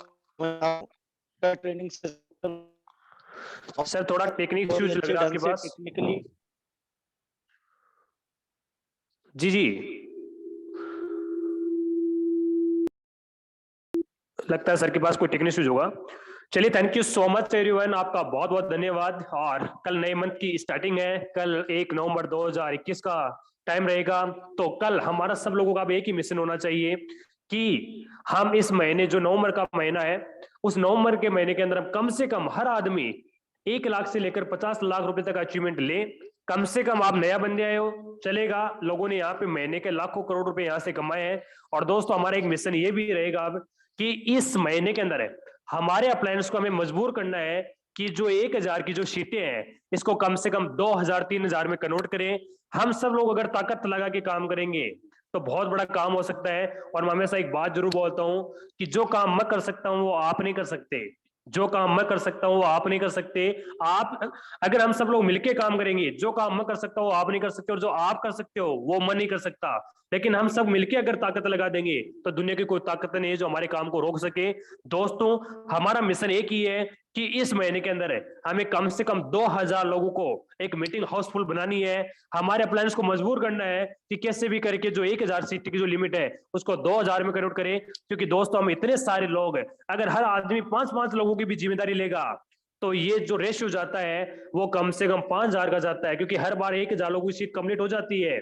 ट्रेनिंग सर थोड़ा टेक्निक इश्यूज लग रहा है आपके पास टेक्निकली। जी जी, लगता है सर के पास कोई टेक्निक इश्यूज होगा। चलिए, thank you so much everyone, आपका बहुत बहुत धन्यवाद। और कल नए मंथ की स्टार्टिंग है, कल 1 नवंबर 2021 का टाइम रहेगा। तो कल हमारा सब लोगों का एक ही मिशन होना चाहिए कि हम इस महीने, जो नवंबर का महीना है, उस नवंबर के महीने के अंदर हम कम से कम हर आदमी 1 लाख से लेकर 50 लाख रुपए तक अचीवमेंट ले। कम से कम आप नया बंदे आए हो चलेगा, लोगों ने यहाँ पे महीने के लाखों करोड़ रुपए यहाँ से कमाए हैं। और दोस्तों, हमारा एक मिशन ये भी रहेगा अब कि इस महीने के अंदर है हमारे अपलायंस को हमें मजबूर करना है कि जो 1000 की जो सीटें हैं इसको कम से कम 2000 3000 में कन्वर्ट करें। हम सब लोग अगर ताकत लगा के काम करेंगे तो बहुत बड़ा काम हो सकता है। और मैं हमेशा एक बात जरूर बोलता हूं कि जो काम मैं कर सकता हूं वो आप नहीं कर सकते, जो काम मैं कर सकता हूं वो आप नहीं कर सकते। आप अगर हम सब लोग मिलके काम करेंगे, जो काम मैं कर सकता हूं वो आप नहीं कर सकते, और जो आप कर सकते हो वो मैं नहीं कर सकता। लेकिन हम सब मिलके अगर ताकत लगा देंगे तो दुनिया की कोई ताकत नहीं है जो हमारे काम को रोक सके। दोस्तों, हमारा मिशन एक ही है कि इस महीने के अंदर हमें कम से कम 2000 लोगों को एक मीटिंग हाउसफुल बनानी है। हमारे अप्लायंस को मजबूर करना है कि कैसे भी करके जो 1000 सीट की जो लिमिट है उसको 2000 में कन्वर्ट करें। क्योंकि दोस्तों, हम इतने सारे लोग, अगर हर आदमी 5-5 लोगों की भी जिम्मेदारी लेगा तो ये जो रेशियो जाता है वो कम से कम 5,000 का जाता है, क्योंकि हर बार 1,000 लोगों की सीट कंप्लीट हो जाती है।